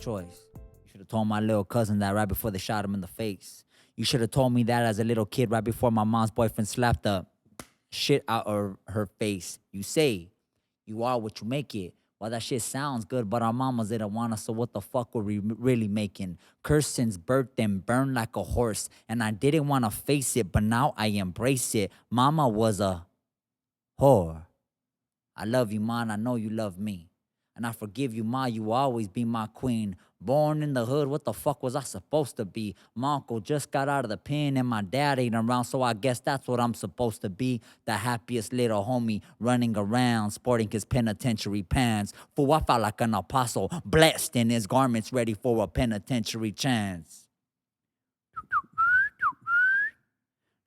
choice. You should have told my little cousin that right before they shot him in the face. You should have told me that as a little kid right before my mom's boyfriend slapped the shit out of her face. You say you are what you make it. Well, that shit sounds good, but our mamas didn't want us, so what the fuck were we really making? Cursed since birth and burned like a horse, and I didn't want to face it, but now I embrace it. Mama was a whore. I love you, Ma, and I know you love me. And I forgive you, Ma, you will always be my queen. Born in the hood, what the fuck was I supposed to be? My uncle just got out of the pen and my dad ain't around, so I guess that's what I'm supposed to be. The happiest little homie running around, sporting his penitentiary pants. Fool, I felt like an apostle, blessed in his garments, ready for a penitentiary chance.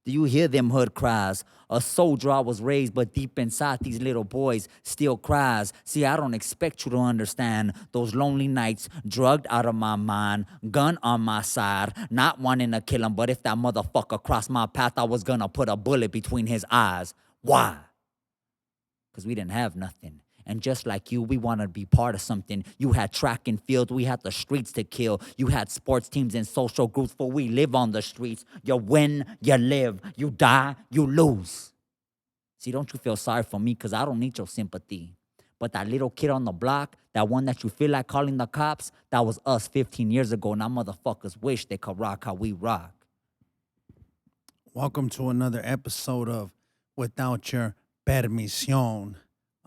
Do you hear them hood cries? A soldier I was raised, but deep inside these little boys still cries. See, I don't expect you to understand those lonely nights, drugged out of my mind, gun on my side, not wanting to kill him, but if that motherfucker crossed my path, I was gonna put a bullet between his eyes. Why? Because we didn't have nothing. And just like you, we want to be part of something. You had track and field, we had the streets to kill. You had sports teams and social groups, for we live on the streets. You win, you live. You die, you lose. See, don't you feel sorry for me, because I don't need your sympathy. But that little kid on the block, that one that you feel like calling the cops, that was us 15 years ago. Now motherfuckers wish they could rock how we rock. Welcome to another episode of Without Your Permisión.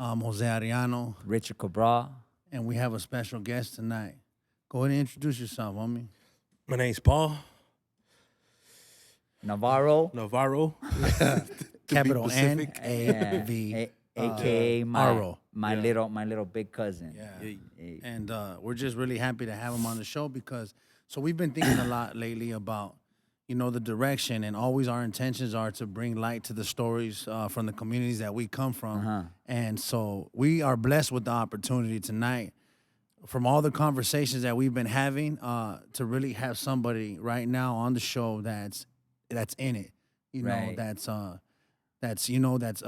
I'm Jose Arellano. Richard Cabral. And we have a special guest tonight. Go ahead and introduce yourself, homie. My name's Paul. Navarro. Capital specific. N-A-V. AKA my little big cousin. Yeah. And we're just really happy to have him on the show because, so we've been thinking a lot lately about, you know, the direction, and always our intentions are to bring light to the stories from the communities that we come from. And so we are blessed with the opportunity tonight, from all the conversations that we've been having, to really have somebody right now on the show that's in it. You know, Right. that's a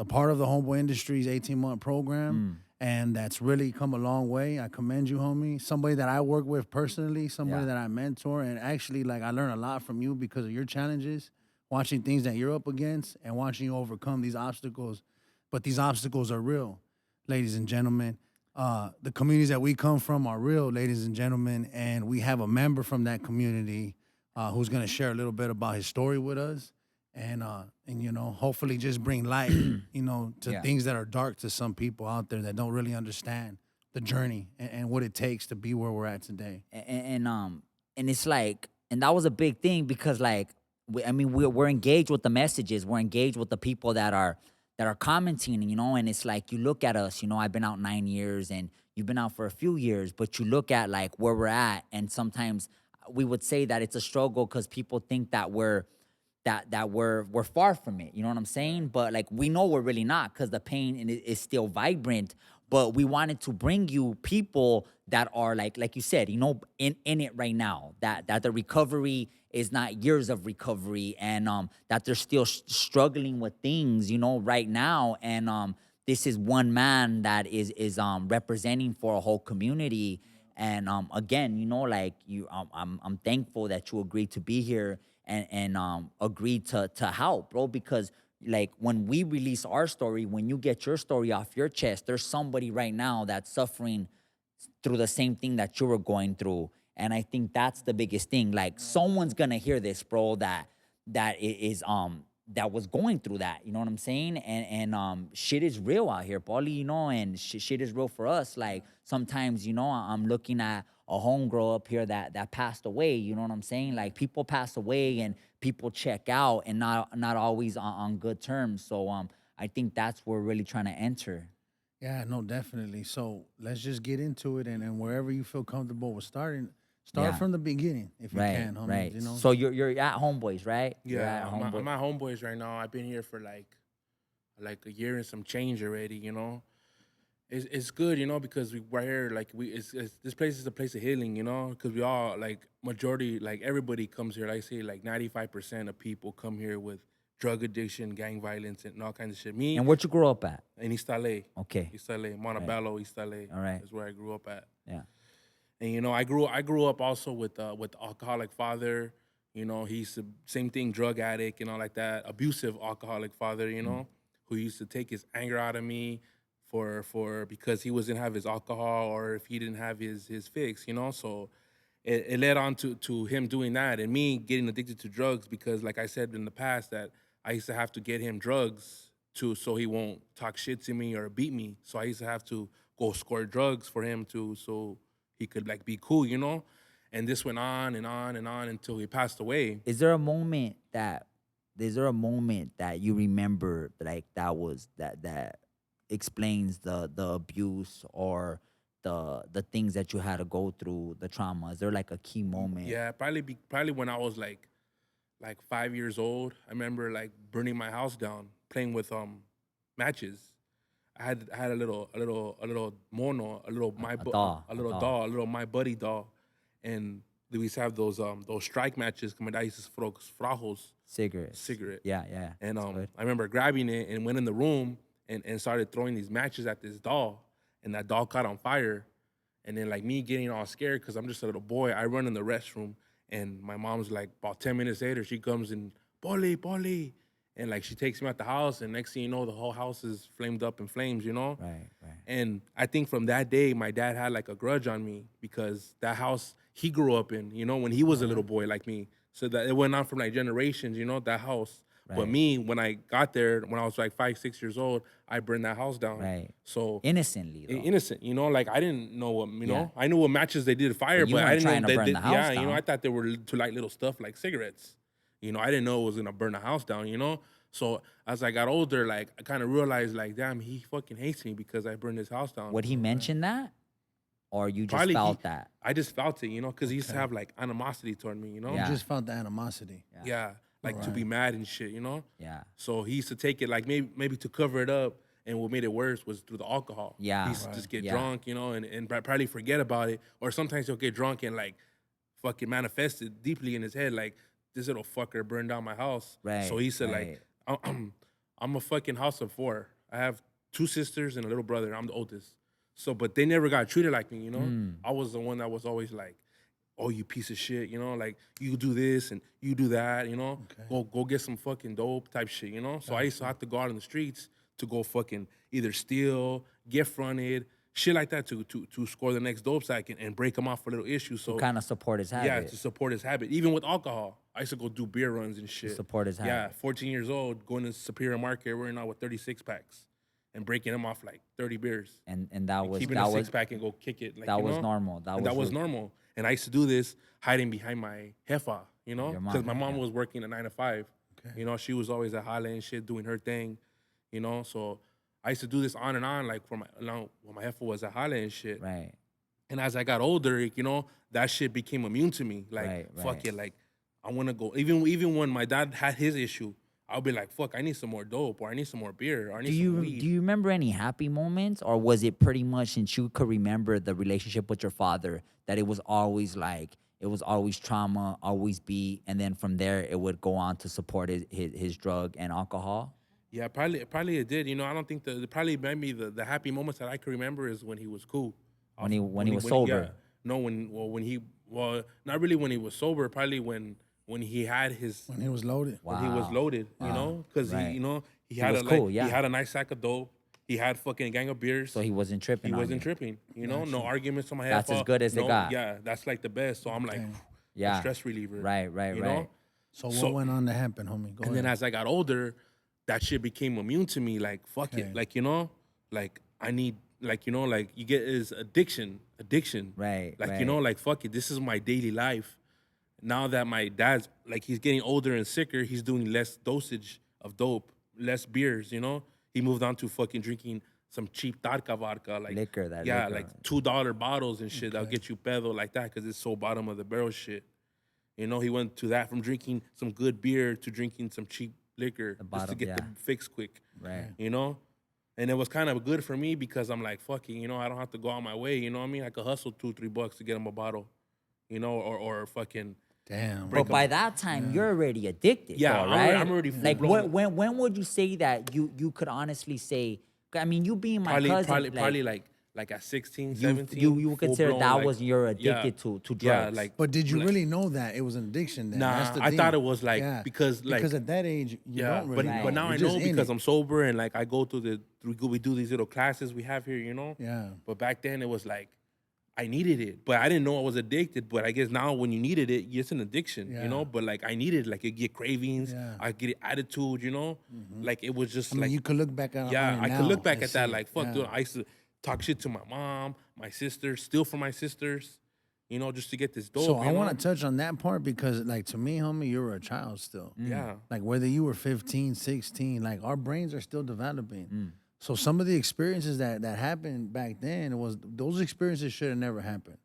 part of the Homeboy Industries 18-month program. And that's really come a long way. I commend you, homie. Somebody that I work with personally, somebody that I mentor. And actually, like, I learn a lot from you because of your challenges, watching things that you're up against and watching you overcome these obstacles. But these obstacles are real, ladies and gentlemen. The communities that we come from are real, ladies and gentlemen. And we have a member from that community who's going to share a little bit about his story with us. And you know, hopefully just bring light, you know, to things that are dark to some people out there that don't really understand the journey and what it takes to be where we're at today. And it's like, and that was a big thing because, like, we're engaged with the messages, we're engaged with the people that are commenting, you know, and it's like, you look at us, you know, I've been out 9 years and you've been out for a few years, but you look at like where we're at, and sometimes we would say that it's a struggle because people think that we're far from it, you know what I'm saying? But like, we know we're really not, because the pain is still vibrant. But we wanted to bring you people that are like you said, you know, in it right now, that the recovery is not years of recovery, and that they're still struggling with things, you know, right now. And this is one man that is representing for a whole community. And again, you know, like, I'm thankful that you agreed to be here and agreed to help, bro, because like, when we release our story, when you get your story off your chest, there's somebody right now that's suffering through the same thing that you were going through. And I think that's the biggest thing. Like, someone's gonna hear this, bro, that was going through that, you know what I'm saying? And shit is real out here, Paulie, you know, and shit is real for us. Like, sometimes, you know, I'm looking at a homegirl up here that passed away, you know what I'm saying? Like, people pass away and people check out, and not always on good terms. So I think that's where we're really trying to enter. Yeah, no, definitely. So let's just get into it, and wherever you feel comfortable with starting, from the beginning if you can, homie. Right. You know? So you're at Homeboys, right? Yeah, I'm at Homeboys right now. I've been here for like a year and some change already, you know. It's good, you know, because we're here, like, this place is a place of healing, you know, because we all, like, majority, like, everybody comes here. Like I say, like, 95% of people come here with drug addiction, gang violence, and all kinds of shit. Me. And where'd you grow up at? In East LA. Okay. East LA, Montebello, East LA. All right. That's where I grew up at. Yeah. And you know, I grew up also with alcoholic father. You know, he's the same thing, drug addict and all like that. Abusive alcoholic father. You know, who used to take his anger out of me for because he wasn't have his alcohol or if he didn't have his fix. You know, so it led on to him doing that and me getting addicted to drugs because, like I said in the past, that I used to have to get him drugs so he won't talk shit to me or beat me. So I used to have to go score drugs for him so he could like be cool, you know? And this went on and on and on until he passed away. Is there a moment that you remember like that explains the abuse or the things that you had to go through, the trauma? Is there like a key moment? Yeah, probably when I was like 5 years old. I remember like burning my house down, playing with matches. I had a little mono, a little doll, a little doll, a little my buddy doll, and we used to have those strike matches. Como I used to throw frajos, cigarette. Yeah, yeah. And that's good. I remember grabbing it and went in the room and started throwing these matches at this doll, and that doll caught on fire. And then like me getting all scared because I'm just a little boy, I run in the restroom, and my mom's like about 10 minutes later, she comes and Paulie, and like she takes me out the house, and next thing you know, the whole house is flamed up in flames, you know? Right, right. And I think from that day, my dad had like a grudge on me because that house he grew up in, you know, when he was a little boy like me. So that it went on from like generations, you know, that house. But Right. me, when I got there, when I was like 5, 6 years old, I burned that house down. Right. So Innocently though. innocent, you know, like I didn't know what, you Yeah. know, I knew what matches they did fire, you but I weren't didn't know trying to they burn did. the house Yeah, you know, down. I thought they were to like little stuff like cigarettes. You know, I didn't know it was gonna burn the house down. You know, so as I got older, like I kind of realized, like, damn, he fucking hates me because I burned his house down. Would he mention that, or you just Probably felt that? I just felt it, you know, because he used to have like animosity toward me, you know. Yeah. You just felt the animosity. Yeah, like to be mad and shit, you know. Yeah. So he used to take it like maybe to cover it up, and what made it worse was through the alcohol. Yeah. He used to just get Yeah. drunk, you know, and probably forget about it, or sometimes he'll get drunk and like fucking manifest it deeply in his head, like this little fucker burned down my house. Right, So he said right. like, I'm a fucking house of 4. I have 2 sisters and a little brother. I'm the oldest. So, but they never got treated like me, you know. I was the one that was always like, oh, you piece of shit, you know, like you do this and you do that, you know, go get some fucking dope type shit, you know. So I used to have to go out in the streets to go fucking either steal, get fronted, shit like that to score the next dope sack and break him off for little issues. So Kind of support his habit. yeah, to support his habit. Even with alcohol, I used to go do beer runs and shit. support his Yeah, habit. 14 years old, going to Superior Market, running out with 36 packs and breaking them off like 30 beers. and that was Keeping that a was 6-pack and go kick it. Like, that you was know? normal. And that was really- normal. And I used to do this hiding behind my jefa, you know, Your mom, because my mom yeah. was working a 9 to 5. You know, she was always at Halle and shit doing her thing, you know. So I used to do this on and on, like when my jefa was at Halle and shit. Right. And as I got older, you know, that shit became immune to me. Like, Right, fuck right. it, like I want to go. Even when my dad had his issue, I'll be like, fuck, I need some more dope, or I need some more beer, or I need some weed. Do you remember any happy moments, or was it pretty much, since you could remember the relationship with your father, that it was always trauma, always beat, and then from there it would go on to support his drug and alcohol? Yeah, probably it did. You know, I don't think probably maybe the happy moments that I can remember is when he was cool. When he was sober. Yeah. No, not really when he was sober. Probably when he had his When he was loaded. when he was Wow. loaded. You know, because Right. he He had was a cool, yeah. he had a nice sack of dope. He had fucking a gang of beers. So he wasn't tripping. He on wasn't you. tripping. You know, no arguments on my head. That's as good as it got. Yeah, that's like the best. So I'm like, Yeah. a stress reliever. Right. You right. know? So what So- went on to happen, homie? Go And then ahead. as I got older, that shit became immune to me. Like, fuck Okay. it. Like, you know, like I need, like, you know, like you get is addiction. Right, Like, you know, right. like, fuck it. This is my daily life. Now that my dad's, like, he's getting older and sicker, he's doing less dosage of dope, less beers, you know? He moved on to fucking drinking some cheap vodka, like Liquor, that yeah, liquor. like $2 bottles and shit that'll get you pedo like that because it's so bottom of the barrel shit. You know, he went to that from drinking some good beer to drinking some cheap liquor just to bottom, get the yeah. fix quick. Right. You know? And it was kind of good for me because I'm like, fuck it, you know, I don't have to go out my way. You know what I mean? I could hustle $2-3 to get him a bottle, you know, or fucking. Damn. But by that time, you're already addicted. Yeah, though, I'm right? already- I'm already like full-blown. when would you say that you could honestly say? I mean, you being my cousin, Probably like like at 16, You 17. you would consider full-blown, that like, was you're yeah, addicted to drugs. Yeah, like. But did you like- really know that it was an addiction? Then? Nah, That's the I thing. thought it was like because at that age you yeah, don't really know. but now You're I just know in because it. I'm sober and like I go through we do these little classes we have here, you know. Yeah. But back then it was like I needed it, but I didn't know I was addicted. But I guess now when you needed it, it's an addiction, Yeah. you know. But like I needed, like I get cravings, Yeah. I get attitude, you know. Like it was just I mean, like you could look back on it I now could look back and at that see like it. fuck, Yeah. dude. I used to talk shit to my mom, my sisters, steal from my sisters, you know, just to get this dope. So I you want know? to touch on that part because, like, to me, homie, you were a child still. Yeah. Like, whether you were 15, 16, like, our brains are still developing. So some of the experiences that happened back then, those experiences should have never happened,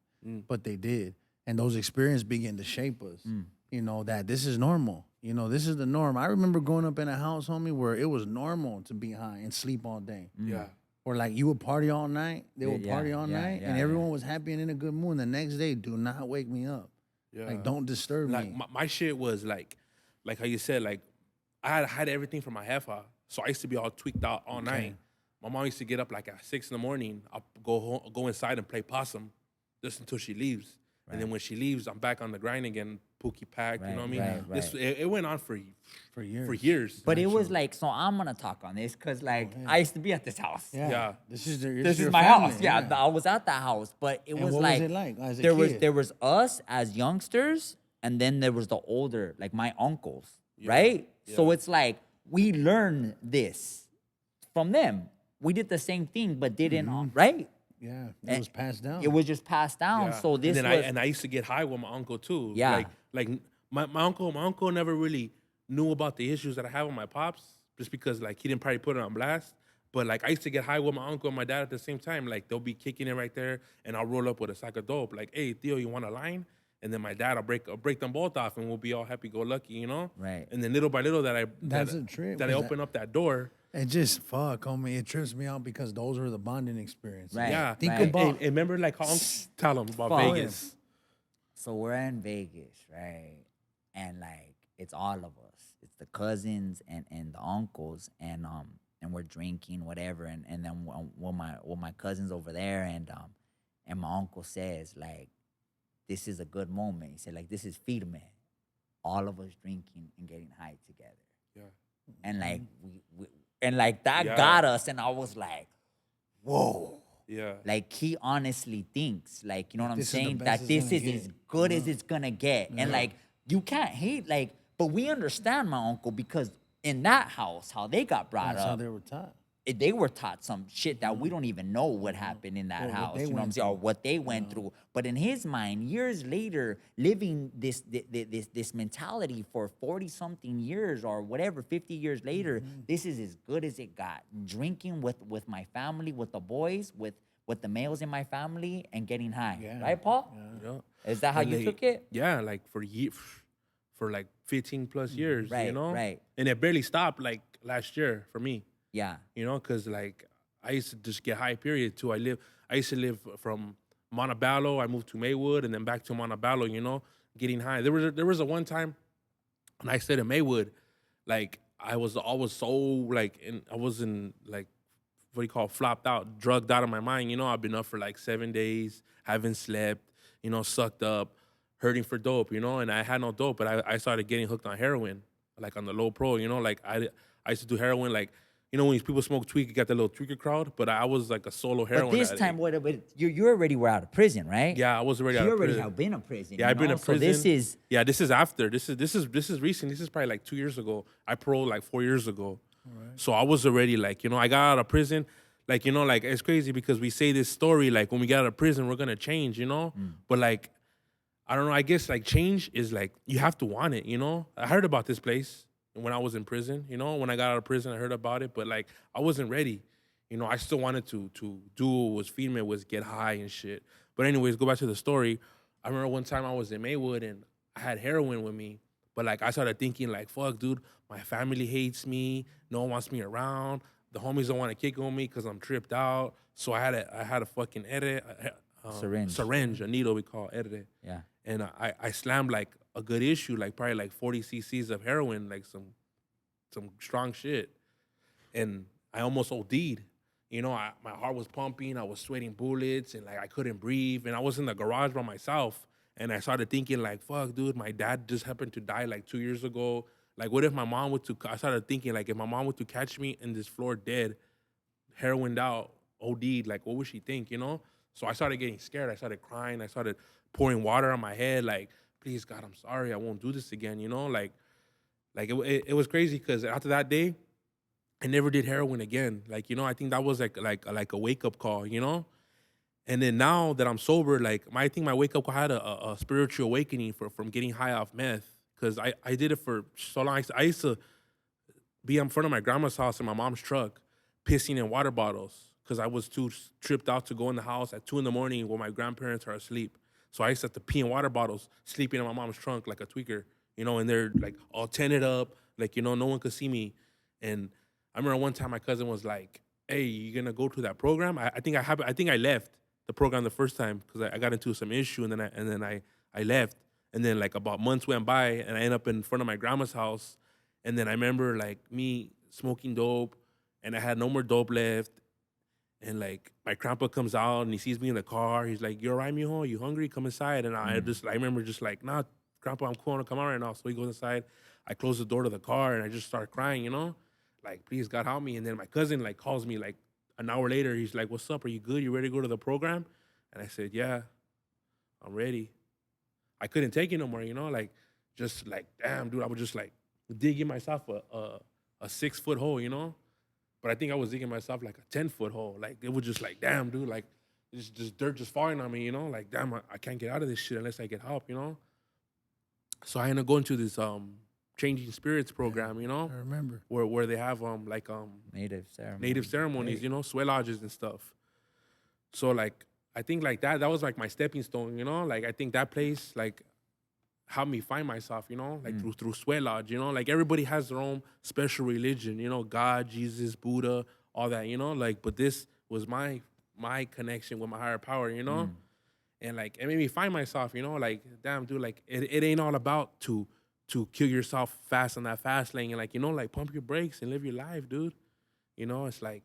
but they did. And those experiences begin to shape us, you know, that this is normal. You know, this is the norm. I remember growing up in a house, homie, where it was normal to be high and sleep all day. Yeah. Or like you would party all night, they would Yeah, party all yeah, night, yeah, and yeah. everyone was happy and in a good mood. The next day, do not wake me up. Yeah. Like, don't disturb Like me. my shit was like how you said, like I had everything from my hefa, so I used to be all tweaked out all night. My mom used to get up like at 6 a.m. I'll go inside and play possum just until she leaves, and then when she leaves, I'm back on the grind again, Pookie pack. You know what I mean? Right. It went on for years. For years. But it was like, so I'm gonna talk on this because like I used to be at this house. Yeah. This is This your is my family, house. Yeah, I was at that house, but it And was what like, was it like as a there kid? was us as youngsters, and then there was the older, like my uncles, right? So it's like we learned this from them. We did the same thing, but didn't right? Yeah, it was passed down. It was just passed down. Yeah. So this and was then I used to get high with my uncle too. Yeah. Like my uncle never really knew about the issues that I have with my pops, just because like he didn't probably put it on blast. But like I used to get high with my uncle and my dad at the same time. Like they'll be kicking it right there, and I'll roll up with a sack of dope. Like, hey Theo, you want a line? And then my dad, I'll break them both off, and we'll be all happy go lucky, you know. Right. And then little by little That's a trip, that I 'cause open up that door. It just homie. It trips me out because those were the bonding experiences. Right. Yeah. Think right. about And remember like how tell them about Fuck. Vegas. So we're in Vegas, right? And like it's all of us. It's the cousins and the uncles, and we're drinking whatever, and then when my cousins over there, and my uncle says like, this is a good moment. He said like, this is firme, all of us drinking and getting high together. Yeah. And like we and like that Yeah. got us, and I was like, whoa. Yeah. Like he honestly thinks, like, you know what I'm this is the saying, best that it's this gonna is get. as good as it's gonna get. And like you can't hate, like, but we understand my uncle because in that house, how they got brought that's how up, they were taught. they were taught some shit that we don't even know what happened in that Or what house. they You know what I'm went saying? Or through. what they went through. But in his mind, years later, living this mentality for 40-something years or whatever, 50 years later, this is as good as it got. Drinking with my family, with the boys, with the males in my family, and getting high. Yeah. Right, Paul? Yeah. Is that how And you they- took it? Yeah, like for like 15 plus years, you Right, know? right. And it barely stopped like last year for me, Yeah. you know, because like I used to just get high, period, too. I used to live from Montebello, I moved to Maywood, and then back to Montebello, you know, getting high. There was a one time when I stayed in Maywood, like I was so like, I was in like, what do you call, flopped out, drugged out of my mind. You know, I've been up for like 7 days, haven't slept, you know, sucked up, hurting for dope, you know, and I had no dope, but I started getting hooked on heroin, like on the low pro, you know, like I used to do heroin, like, you know, when people smoke tweak, you got that little tweaker crowd, but I was like a solo heroin But this addict. time, but you already were out of prison, right? Yeah, I was already out You of already prison. have been in prison. Yeah, you I've been know? in prison. So this is this is after. This is recent. This is probably like 2 years ago. I paroled like 4 years ago. So I was already like, you know, I got out of prison. Like, you know, like it's crazy because we say this story like when we get out of prison, we're gonna change, you know? But like, I don't know, I guess like change is like you have to want it, you know? I heard about this place when I was in prison, you know? When I got out of prison, I heard about it, but like I wasn't ready. You know, I still wanted to do what was female, was get high and shit. But anyways, go back to the story. I remember one time I was in Maywood and I had heroin with me. But like I started thinking like, fuck, dude, my family hates me. No one wants me around. The homies don't want to kick on me because I'm tripped out. So I had a fucking syringe, a needle we call ere. yeah. And I slammed like a good issue, like probably like 40 cc's of heroin, like some strong shit. And I almost OD'd, You know, my heart was pumping. I was sweating bullets, and like I couldn't breathe. And I was in the garage by myself. And I started thinking, like, fuck, dude, my dad just happened to die like 2 years ago. Like, what if my mom were to? I started thinking, like, if my mom were to catch me in this floor dead, heroined out, OD'd, like, what would she think? You know? So I started getting scared. I started crying. I started pouring water on my head, like, please, God, I'm sorry. I won't do this again. You know, like it was crazy because after that day, I never did heroin again. Like, you know, I think that was like a wake up call, you know? And then now that I'm sober, like I think my wake up call had a spiritual awakening from getting high off meth. Cause I did it for so long. I used to be in front of my grandma's house in my mom's truck, pissing in water bottles. Cause I was too tripped out to go in the house at 2 a.m. when my grandparents are asleep. So I used to have to pee in water bottles, sleeping in my mom's trunk like a tweaker, you know, and they're like all tinted up, like, you know, no one could see me. And I remember one time my cousin was like, "Hey, you gonna go to that program?" I think I left the program the first time because I got into some issue, and then I left, and then like about months went by, and I ended up in front of my grandma's house, and then I remember like me smoking dope, and I had no more dope left, and like my grandpa comes out and he sees me in the car. He's like, "You all right, mijo? You hungry? Come inside." And I remember just like, "Nah, grandpa, I'm cool. I want to come out right now." So he goes inside. I close the door to the car and I just start crying, you know, like, please God help me. And then my cousin like calls me like an hour later. He's like, "What's up? Are you good? You ready to go to the program?" And I said, "Yeah, I'm ready." I couldn't take it no more, you know, like just like, damn, dude, I was just like digging myself a 6 foot hole, you know. But I think I was digging myself like a 10 foot hole. Like it was just like, damn, dude, like it's just dirt just falling on me, you know. Like, damn, I can't get out of this shit unless I get help, you know. So I ended up going to this changing spirits program, you know, I remember. where they have Native ceremony. native ceremonies, you know, sweat lodges and stuff. So like I think like that was like my stepping stone, you know. Like I think that place like helped me find myself, you know, like through sweat lodge, you know. Like everybody has their own special religion, you know, God, Jesus, Buddha, all that, you know. Like, but this was my connection with my higher power, you know. And like it made me find myself, you know, like damn dude, like it ain't all about to kill yourself fast on that fast lane and like, you know, like pump your brakes and live your life, dude. You know, it's like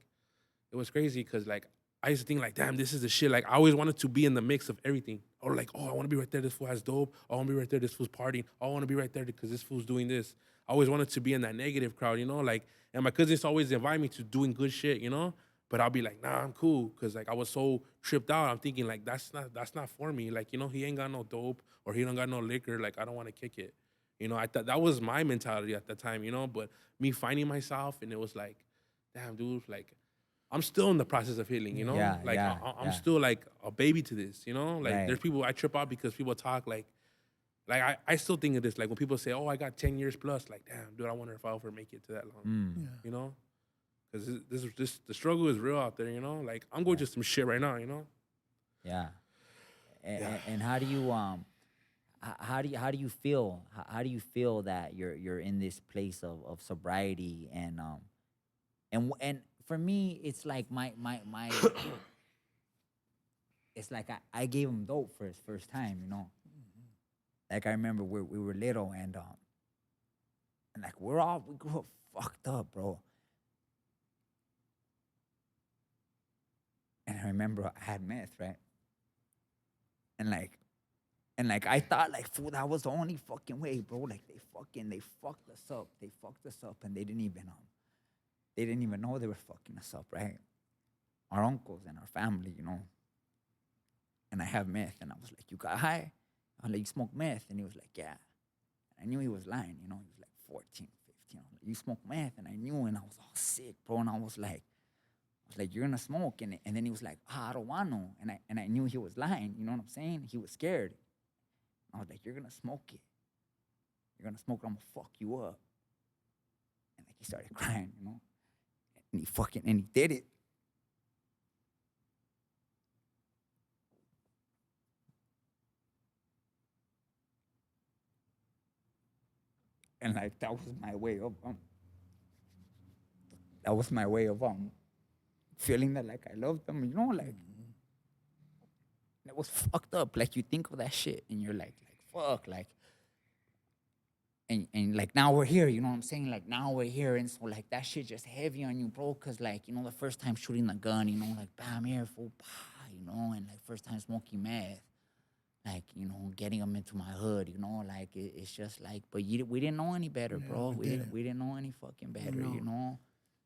it was crazy because like I used to think like, damn, this is the shit. Like I always wanted to be in the mix of everything. Or like, oh, I want to be right there. This fool has dope. Oh, I want to be right there. This fool's partying. Oh, I want to be right there because this fool's doing this. I always wanted to be in that negative crowd, you know. Like, and my cousins always invite me to doing good shit, you know. But I'll be like, nah, I'm cool because like I was so tripped out. I'm thinking like that's not for me. Like, you know, he ain't got no dope or he don't got no liquor. Like I don't want to kick it. You know, I thought that was my mentality at the time, you know. But me finding myself and it was like, damn, dude, like I'm still in the process of healing, you know? Yeah, Like yeah, I'm yeah. still like a baby to this, you know? Like Right. there's people I trip out because people talk like I still think of this. Like when people say, "Oh, I got 10 years plus," like, damn, dude, I wonder if I'll ever make it to that long. Yeah. You know? Because this the struggle is real out there, you know? Like I'm going through some shit right now, you know? Yeah. And, Yeah. and how do you how do you feel? How do you feel that you're in this place of sobriety and for me it's like my it's like I gave him dope for his first time, you know. Like I remember we were little and like we grew up fucked up, bro. And I remember I had meth, right? And like I thought like fool that was the only fucking way, bro. Like they fucked us up. They fucked us up and they didn't even know they were fucking us up, right? Our uncles and our family, you know. And I have meth and I was like, "You got high?" I was like, "You smoke meth?" And he was like, "Yeah." And I knew he was lying, you know. He was like 14, 15. I was like, "You smoke meth?" And I knew and I was all sick, bro. And I was like, "You're gonna smoke?" And then he was like, "I don't want to." And I knew he was lying, you know what I'm saying? He was scared. I was like, "You're gonna smoke it. You're gonna smoke it, I'm gonna fuck you up." And like he started crying, you know. And he did it. And like that was my way of feeling that like I loved them, you know, like it was fucked up. Like you think of that shit and you're like fuck, like and like now we're here, you know what I'm saying? Like now we're here, and so like that shit just heavy on you, bro. Cause like you know the first time shooting the gun, you know, like bam here, fool, you know, and like first time smoking meth, like you know getting them into my hood, you know, like it's just like, but we didn't know any better, bro. We didn't know any fucking better, you know.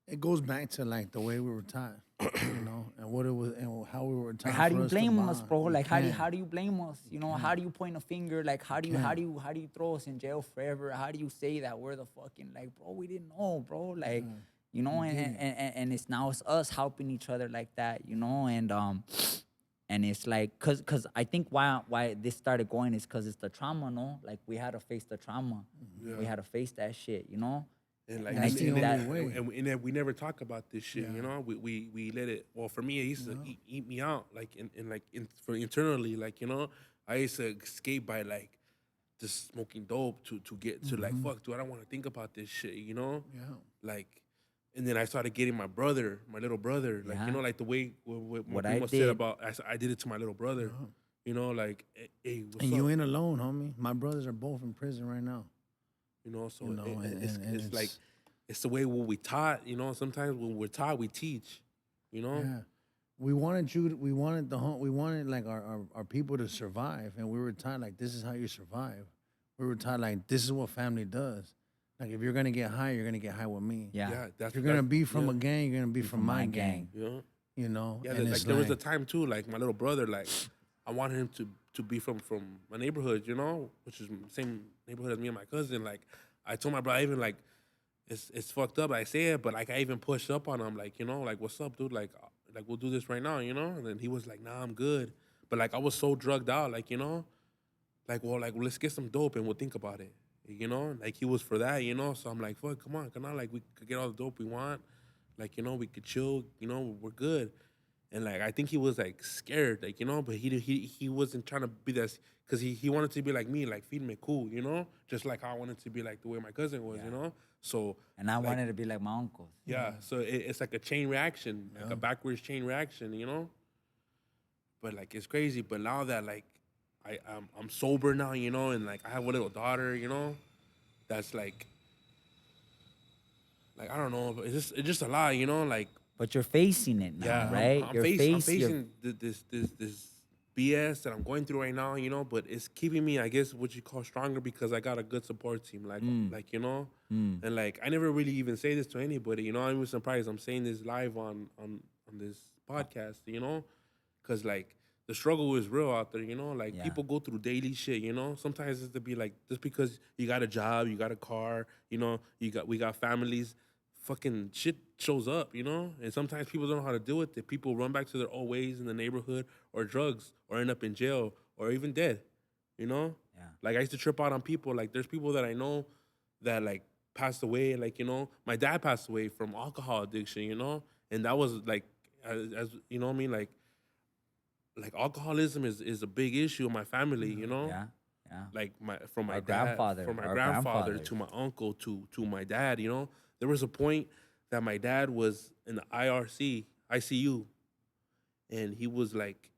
It goes back to like the way we were taught, and what it was and how we were taught. Like, how do for you us to blame us, bond. bro? You Like can't. how do you blame us? You know, how do you point a finger? Like how do you throw us in jail forever? How do you say that we're the fucking like, bro? We didn't know, bro. Like, you know, and it's now it's us helping each other like that, you know, and it's like, cause I think why this started going is cause it's the trauma, no? Like we had to face the trauma, we had to face that shit, you know. And like, And I think that and then we never talk about this shit, you know. We let it. Well, for me, it used to eat me out, like for internally, like you know, I used to escape by like just smoking dope to get to like fuck, dude, I don't want to think about this shit, you know. Yeah. Like, and then I started getting my little brother, like you know, like the way what I Primo said did- about I did it to my little brother, you know, like hey, what's And up? you ain't alone, homie. My brothers are both in prison right now. You know, so You know, it's like it's the way what we taught. You know, sometimes when we're taught, we teach. You know, Yeah. We wanted like our people to survive, and we were taught like this is how you survive. We were taught like this is what family does. Like if you're gonna get high, you're gonna get high with me. yeah. that's If you're gonna be from yeah, a gang, you're gonna be from my gang. Yeah, You know. yeah. And Like it's there was a time too. Like my little brother, like I wanted him to be from my neighborhood. You know, which is the same neighborhood as me and my cousin. Like I told my brother, even like it's fucked up. I say it, but like I even pushed up on him, like you know, like what's up, dude? Like we'll do this right now, you know. And then he was like, nah, I'm good. But like I was so drugged out, like you know, like well, like let's get some dope and we'll think about it, you know. Like he was for that, you know. So I'm like, fuck, come on, like we could get all the dope we want, like you know, we could chill, you know, we're good. And like I think he was like scared, like you know, but he wasn't trying to be that because he wanted to be like me, like feed me cool, you know, just like how I wanted to be like the way my cousin was, you know. So And I like, wanted to be like my uncles. yeah, so it's like a chain reaction, like a backwards chain reaction, you know. But like it's crazy. But now that like I'm sober now, you know, and like I have a little daughter, you know, that's like I don't know, but it's just a lot, you know, like But you're facing it now, yeah, right? I'm You're facing this BS that I'm going through right now, you know, but it's keeping me, I guess, what you call stronger because I got a good support team, like you know, and like I never really even say this to anybody, you know. I'm even surprised I'm saying this live on this podcast, you know, because like the struggle is real out there, you know. Like Yeah. people go through daily shit, you know. Sometimes it's to be like just because you got a job, you got a car, you know, we got families, fucking shit shows up, you know? And sometimes people don't know how to deal with it. People run back to their old ways in the neighborhood or drugs or end up in jail or even dead, you know? Yeah. Like I used to trip out on people. Like there's people that I know that like passed away. Like, you know, my dad passed away from alcohol addiction, you know? And that was like, as you know what I mean? Like alcoholism is a big issue in my family, you know? Yeah. Yeah. Like from my My dad, grandfather, from my our grandfather grandfathers. to my uncle to my dad. You know, there was a point that my dad was in the ICU, and he was like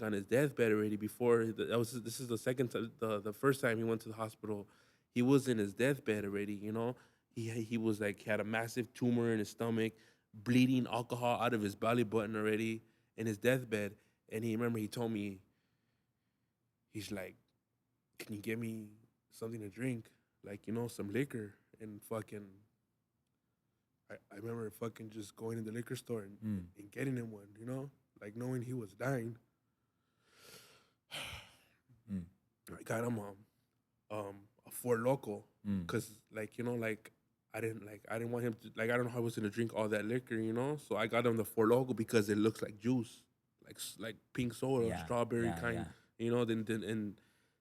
on his deathbed already. Before this is the second time, the first time he went to the hospital, he was in his deathbed already. You know, he was like he had a massive tumor in his stomach, bleeding alcohol out of his belly button already in his deathbed. And he told me, he's like, can you get me something to drink? Like, you know, some liquor. And fucking, I remember fucking just going in the liquor store and getting him one, you know? Like knowing he was dying. I got him a Four Loco. Cause like, you know, like I didn't want him to, like, I don't know how I was gonna drink all that liquor, you know? So I got him the Four Loco because it looks like juice. Like pink soda, Yeah, strawberry yeah, kind, yeah. you know, and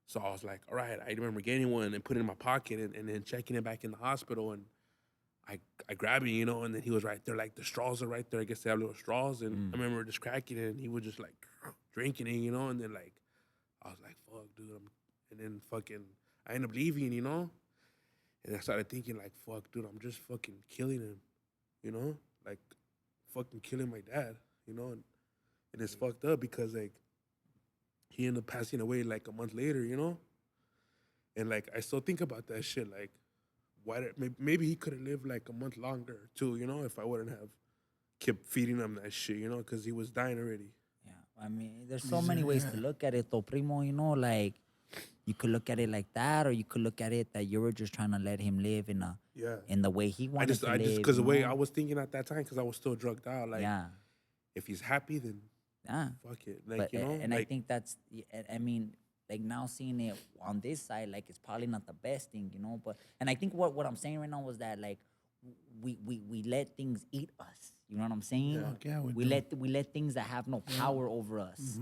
so I was like, all right, I remember getting one and putting it in my pocket and then checking it back in the hospital. And I grabbed it, you know, and then he was right there. Like the straws are right there. I guess they have little straws. And I remember just cracking it and he was just like drinking it, you know. And then like, I was like, fuck, dude. And then fucking, I ended up leaving, you know. And I started thinking like, fuck, dude, I'm just fucking killing him, you know. Like fucking killing my dad, you know. And it's fucked up because like, he ended up passing away like a month later, you know? And like I still think about that shit, like maybe he could have lived like a month longer too, you know, if I wouldn't have kept feeding him that shit, you know, because he was dying already. Yeah, I mean, there's so many ways to look at it, though, primo. You know, like you could look at it like that, or you could look at it that you were just trying to let him live in the way he wanted to live. Because the way know? I was thinking at that time, because I was still drugged out, like, yeah, if he's happy, then yeah. fuck it, like, But you know, and like, I think that's, I mean, like now seeing it on this side, like it's probably not the best thing, you know. But and I think what I'm saying right now was that like we let things eat us. You know what I'm saying? Fuck yeah, we we do. let things that have no power over us.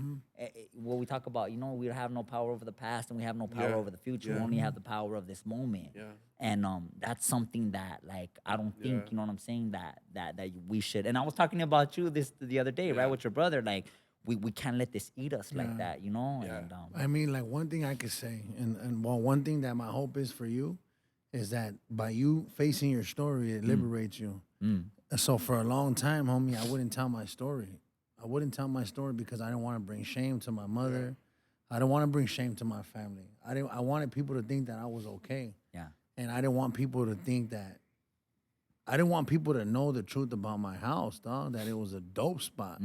What we talk about, you know, we have no power over the past and we have no power Yeah, over the future. We yeah. only have the power of this moment. Yeah. And that's something that like I don't think, Yeah. you know what I'm saying, that we should. And I was talking about you this the other day, right, Yeah. with your brother. Like we can't let this eat us like that, you know? Yeah. And I mean, like one thing I could say, and well, one thing that my hope is for you is that by you facing your story, it liberates you. And so for a long time, homie, I wouldn't tell my story. I wouldn't tell my story because I didn't want to bring shame to my mother. I don't want to bring shame to my family. I wanted people to think that I was okay. yeah. And I didn't want people to think that, I didn't want people to know the truth about my house, dog, that it was a dope spot.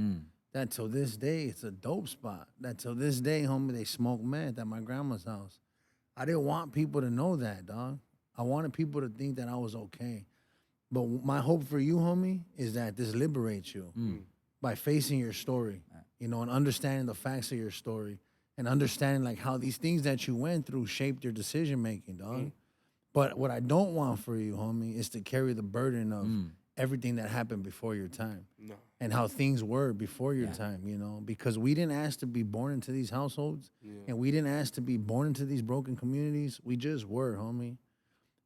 That till this day, it's a dope spot. That till this day, homie, they smoke meth at my grandma's house. I didn't want people to know that, dog. I wanted people to think that I was okay. But my hope for you, homie, is that this liberates you by facing your story, you know, and understanding the facts of your story and understanding like how these things that you went through shaped your decision making, dog. But what I don't want for you, homie, is to carry the burden of everything that happened before your time. No. And how things were before your time, you know, because we didn't ask to be born into these households and we didn't ask to be born into these broken communities. We just were, homie.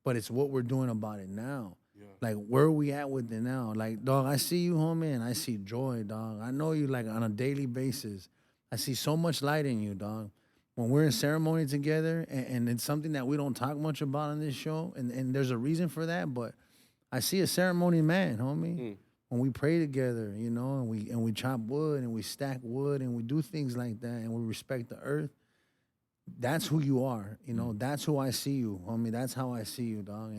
But it's what we're doing about it now. Yeah. Like, where are we at with it now? Like, dog, I see you, homie, and I see joy, dog. I know you, like, on a daily basis. I see so much light in you, dog. When we're in ceremony together, and it's something that we don't talk much about on this show, and there's a reason for that, but I see a ceremony man, homie. When we pray together, you know, and we chop wood and we stack wood and we do things like that and we respect the earth, that's who you are, you know. That's who I see you, homie. That's how I see you, dog.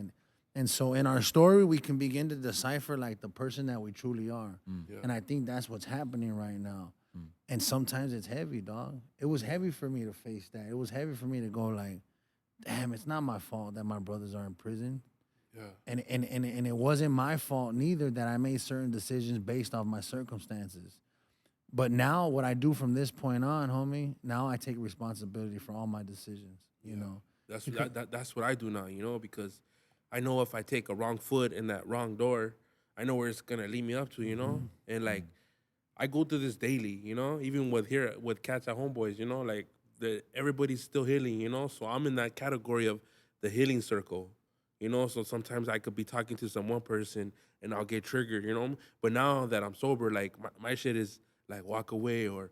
And so in our story, we can begin to decipher like the person that we truly are. Yeah. And I think that's what's happening right now. And sometimes it's heavy, dog. It was heavy for me to face that. It was heavy for me to go like, damn, it's not my fault that my brothers are in prison. Yeah. And it wasn't my fault neither that I made certain decisions based off my circumstances. But now what I do from this point on, homie, now I take responsibility for all my decisions, you know. That's what I do now, you know, because I know if I take a wrong foot in that wrong door, I know where it's gonna lead me up to, you know. And like, I go through this daily, you know, even with Cats at Homeboys, you know, like everybody's still healing, you know. So I'm in that category of the healing circle, you know. So sometimes I could be talking to some one person and I'll get triggered, you know. But now that I'm sober, like my shit is like walk away or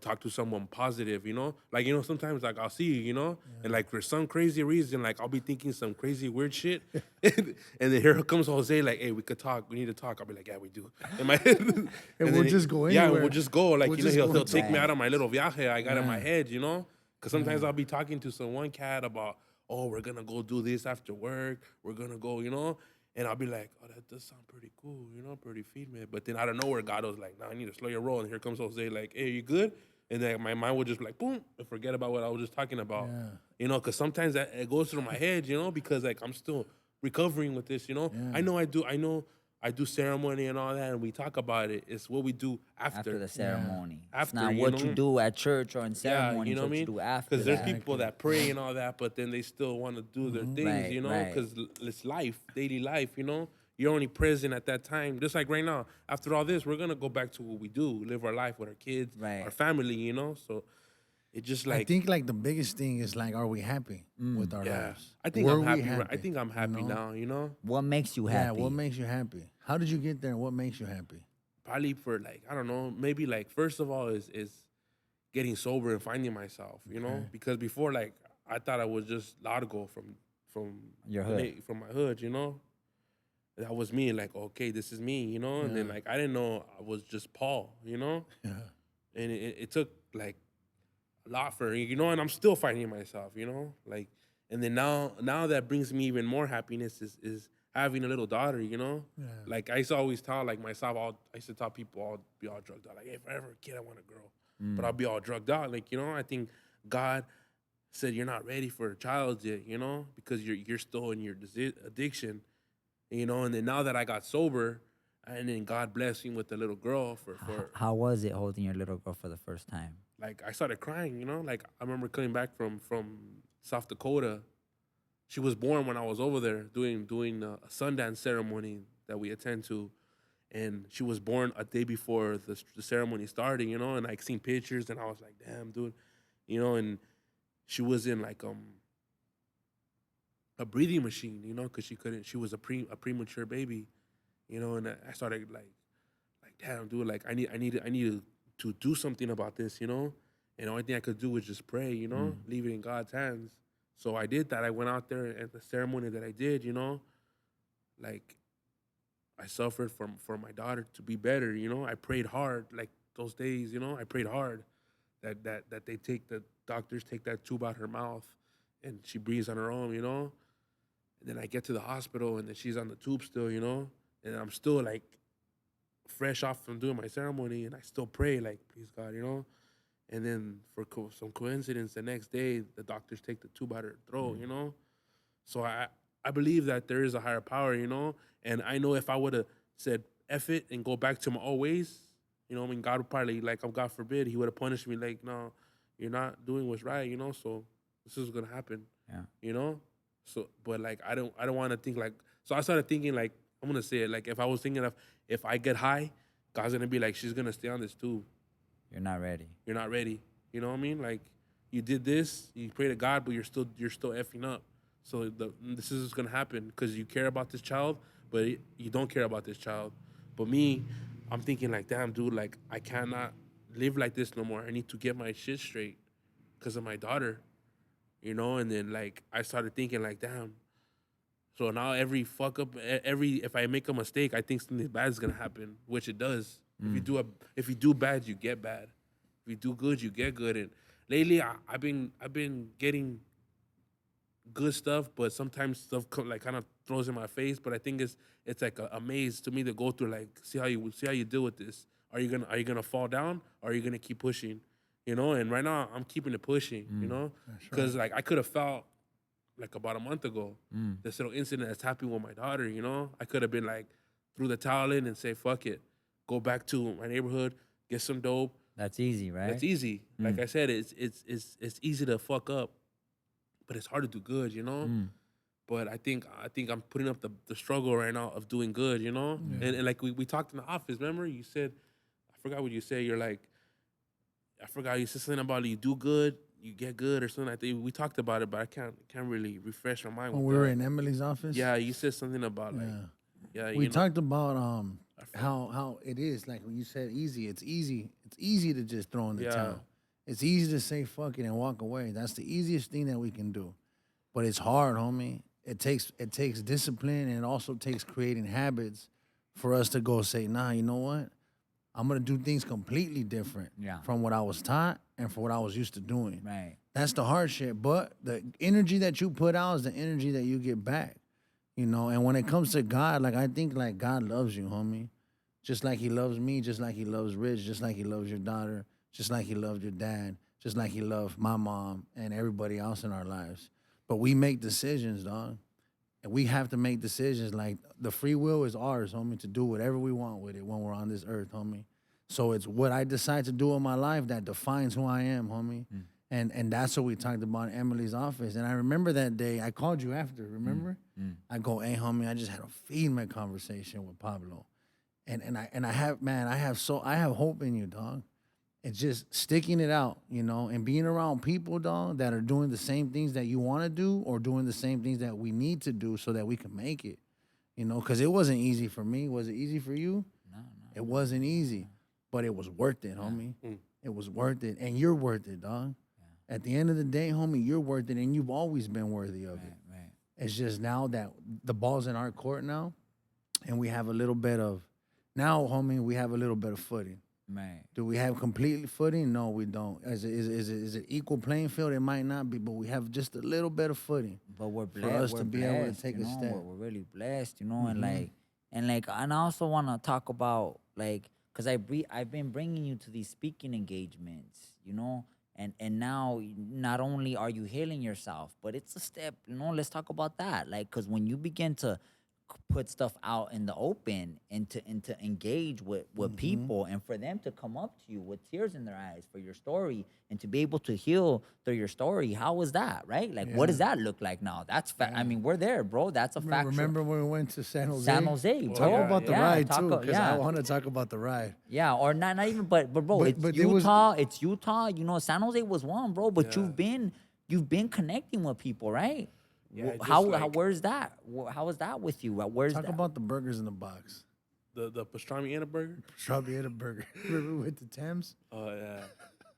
talk to someone positive, you know? Like, you know, sometimes, like, I'll see you, you know? And, like, for some crazy reason, like, I'll be thinking some crazy weird shit. And then here comes Jose, like, hey, we could talk. We need to talk. I'll be like, yeah, we do. In my head. And we'll just go Yeah, anywhere. we'll just go. Like, We'll you know, just he'll go take me back. out of my little viaje I got in my head, you know? Because sometimes I'll be talking to some one cat about, oh, we're going to go do this after work. We're going to go, you know? And I'll be like, oh, that does sound pretty cool, you know, pretty female. But then out of nowhere, God was like, nah, I need to slow your roll. And here comes Jose, like, hey, you good? And then my mind would just be like, boom, and forget about what I was just talking about. Yeah. You know, because sometimes it goes through my head, you know, because, like, I'm still recovering with this, you know. Yeah. I do ceremony and all that, and we talk about it. It's what we do After the ceremony. It's After, not you what know? you do at church or in ceremony. Yeah, you know it's what I mean? you do after Because there's that. people that pray and all that, but then they still want to do their things, Right, you know? right. Because it's life, daily life, you know? You're only present at that time. Just like right now, after all this, we're going to go back to what we do, live our life with our kids, Right. our family, you know? So it just like... I think like the biggest thing is like, are we happy with our yeah, lives? I think Were I'm we happy. I think I'm happy you know? now, you know? What makes you Yeah, happy? what makes you happy? How did you get there? What makes you happy? Probably for like, I don't know, maybe like first of all is getting sober and finding myself, you know? Because before, like, I thought I was just Largo from Your hood. from my hood, you know? That was me, like, okay, this is me, you know? And then, like, I didn't know I was just Paul, you know? Yeah. And it took, like, a lot for, you know? And I'm still finding myself, you know? Like, And then now that brings me even more happiness is having a little daughter, you know? Yeah. Like I used to always tell like myself, I used to tell people I'll be all drugged out. Like, hey, if I ever a kid, I want a girl. But I'll be all drugged out. Like, you know, I think God said you're not ready for a child yet, you know, because you're still in your addiction, you know. And then now that I got sober, and then God blessed me with a little girl for How was it holding your little girl for the first time? like I started crying, you know. Like I remember coming back from South Dakota. She was born when I was over there doing a Sundance ceremony that we attend to, and she was born a day before the ceremony started, you know. And I seen pictures, and I was like, damn, dude, you know. And she was in like a breathing machine, you know, because she couldn't. She was a premature baby, you know. And I started like damn, dude, like I need to do something about this, you know. And the only thing I could do was just pray, you know, leave it in God's hands. So I did that. I went out there at the ceremony that I did, you know, like I suffered for my daughter to be better, you know. I prayed hard, like those days, you know. I prayed hard that the doctors take that tube out her mouth, and she breathes on her own, you know. And then I get to the hospital, and then she's on the tube still, you know. And I'm still like fresh off from doing my ceremony, and I still pray, like, please God, you know. And then for some coincidence, the next day the doctors take the tube out of her throat, you know. So I believe that there is a higher power, you know. And I know if I would have said F it and go back to my old ways, you know, I mean, God would probably, like, God forbid, he would have punished me, like, no, you're not doing what's right, you know. So this is gonna happen, Yeah. you know. So, but like, I don't want to think like. So I started thinking like, I'm gonna say it like, if I was thinking of, if I get high, God's gonna be like, she's gonna stay on this tube. You're not ready. You're not ready. You know what I mean? Like, you did this, you pray to God, but you're still effing up. So this is gonna happen because you care about this child, but you don't care about this child. But me, I'm thinking like, damn, dude, like I cannot live like this no more. I need to get my shit straight because of my daughter, you know. And then like I started thinking like, damn. So now every fuck up, if I make a mistake, I think something bad is gonna happen, which it does. If you do bad, you get bad. If you do good, you get good. And lately, I've been getting good stuff, but sometimes stuff like kind of throws in my face. But I think it's like a maze to me to go through. Like, see how you deal with this. Are you gonna fall down, or are you gonna keep pushing? You know. And right now, I'm keeping it pushing. You know, because like I could have felt like about a month ago, this little incident that's happened with my daughter. You know, I could have been like threw the towel in and say fuck it, go back to my neighborhood, get some dope. That's easy, right? That's easy. Like I said, it's easy to fuck up, but it's hard to do good, you know. But I think I'm putting up the struggle right now of doing good, you know. And like we talked in the office. Remember, you said, I forgot what you said. You're like, I forgot you said something about you do good, you get good, or something like that. We talked about it, but I can't really refresh my mind. When with we were that. in Emily's office. Yeah, you said something about like, We you know, talked about how it is, like when you said easy. It's easy to just throw in the towel. It's easy to say fuck it and walk away. That's the easiest thing that we can do. But it's hard, homie. It takes discipline, and it also takes creating habits for us to go say, nah, you know what? I'm gonna do things completely different from what I was taught and for what I was used to doing. Right. That's the hard shit. But the energy that you put out is the energy that you get back. You know, and when it comes to God, like I think like God loves you, homie. Just like he loves me, just like he loves Rich, just like he loves your daughter, just like he loved your dad, just like he loved my mom and everybody else in our lives. But we make decisions, dog. And we have to make decisions. Like the free will is ours, homie, to do whatever we want with it when we're on this earth, homie. So it's what I decide to do in my life that defines who I am, homie. And that's what we talked about in Emily's office. And I remember that day, I called you after, remember? I go, hey, homie, I just had a feedback conversation with Pablo. And I have hope in you, dog. It's just sticking it out, you know, and being around people, dog, that are doing the same things that you want to do or doing the same things that we need to do so that we can make it, you know, because it wasn't easy for me. Was it easy for you? No. It wasn't easy, but it was worth it, homie. It was worth it, and you're worth it, dog. At the end of the day, homie, you're worth it, and you've always been worthy of it. Right. It's just now that the ball's in our court now, and we have a little bit of, now, homie, we have a little bit of footing. Right. Do we have complete footing? No, we don't. Is it equal playing field? It might not be, but we have just a little bit of footing. But we're For blessed. us We're to be blessed, able to take you a know? step. We're really blessed, you know, and I also want to talk about like, cause I've been bringing you to these speaking engagements, you know, and now not only are you healing yourself, but it's a step, you know. Let's talk about that, like, cause when you begin to put stuff out in the open and to engage with people and for them to come up to you with tears in their eyes for your story and to be able to heal through your story, how was that, right? Like, what does that look like now? That's I mean, we're there, bro. That's a fact. Remember when we went to San Jose? San Jose, bro. Talk about the ride too, because I yeah. want to talk about the ride. Yeah, or not even, but bro, But- it's but there was- Utah. It's Utah. You know, San Jose was one, bro. But you've been connecting with people, right? Yeah, just how like- where's that? How is that with you? Where's Talk that? about the burgers in the box. The pastrami and a burger. Strawberry and a burger. Remember we went to Thames? Oh yeah,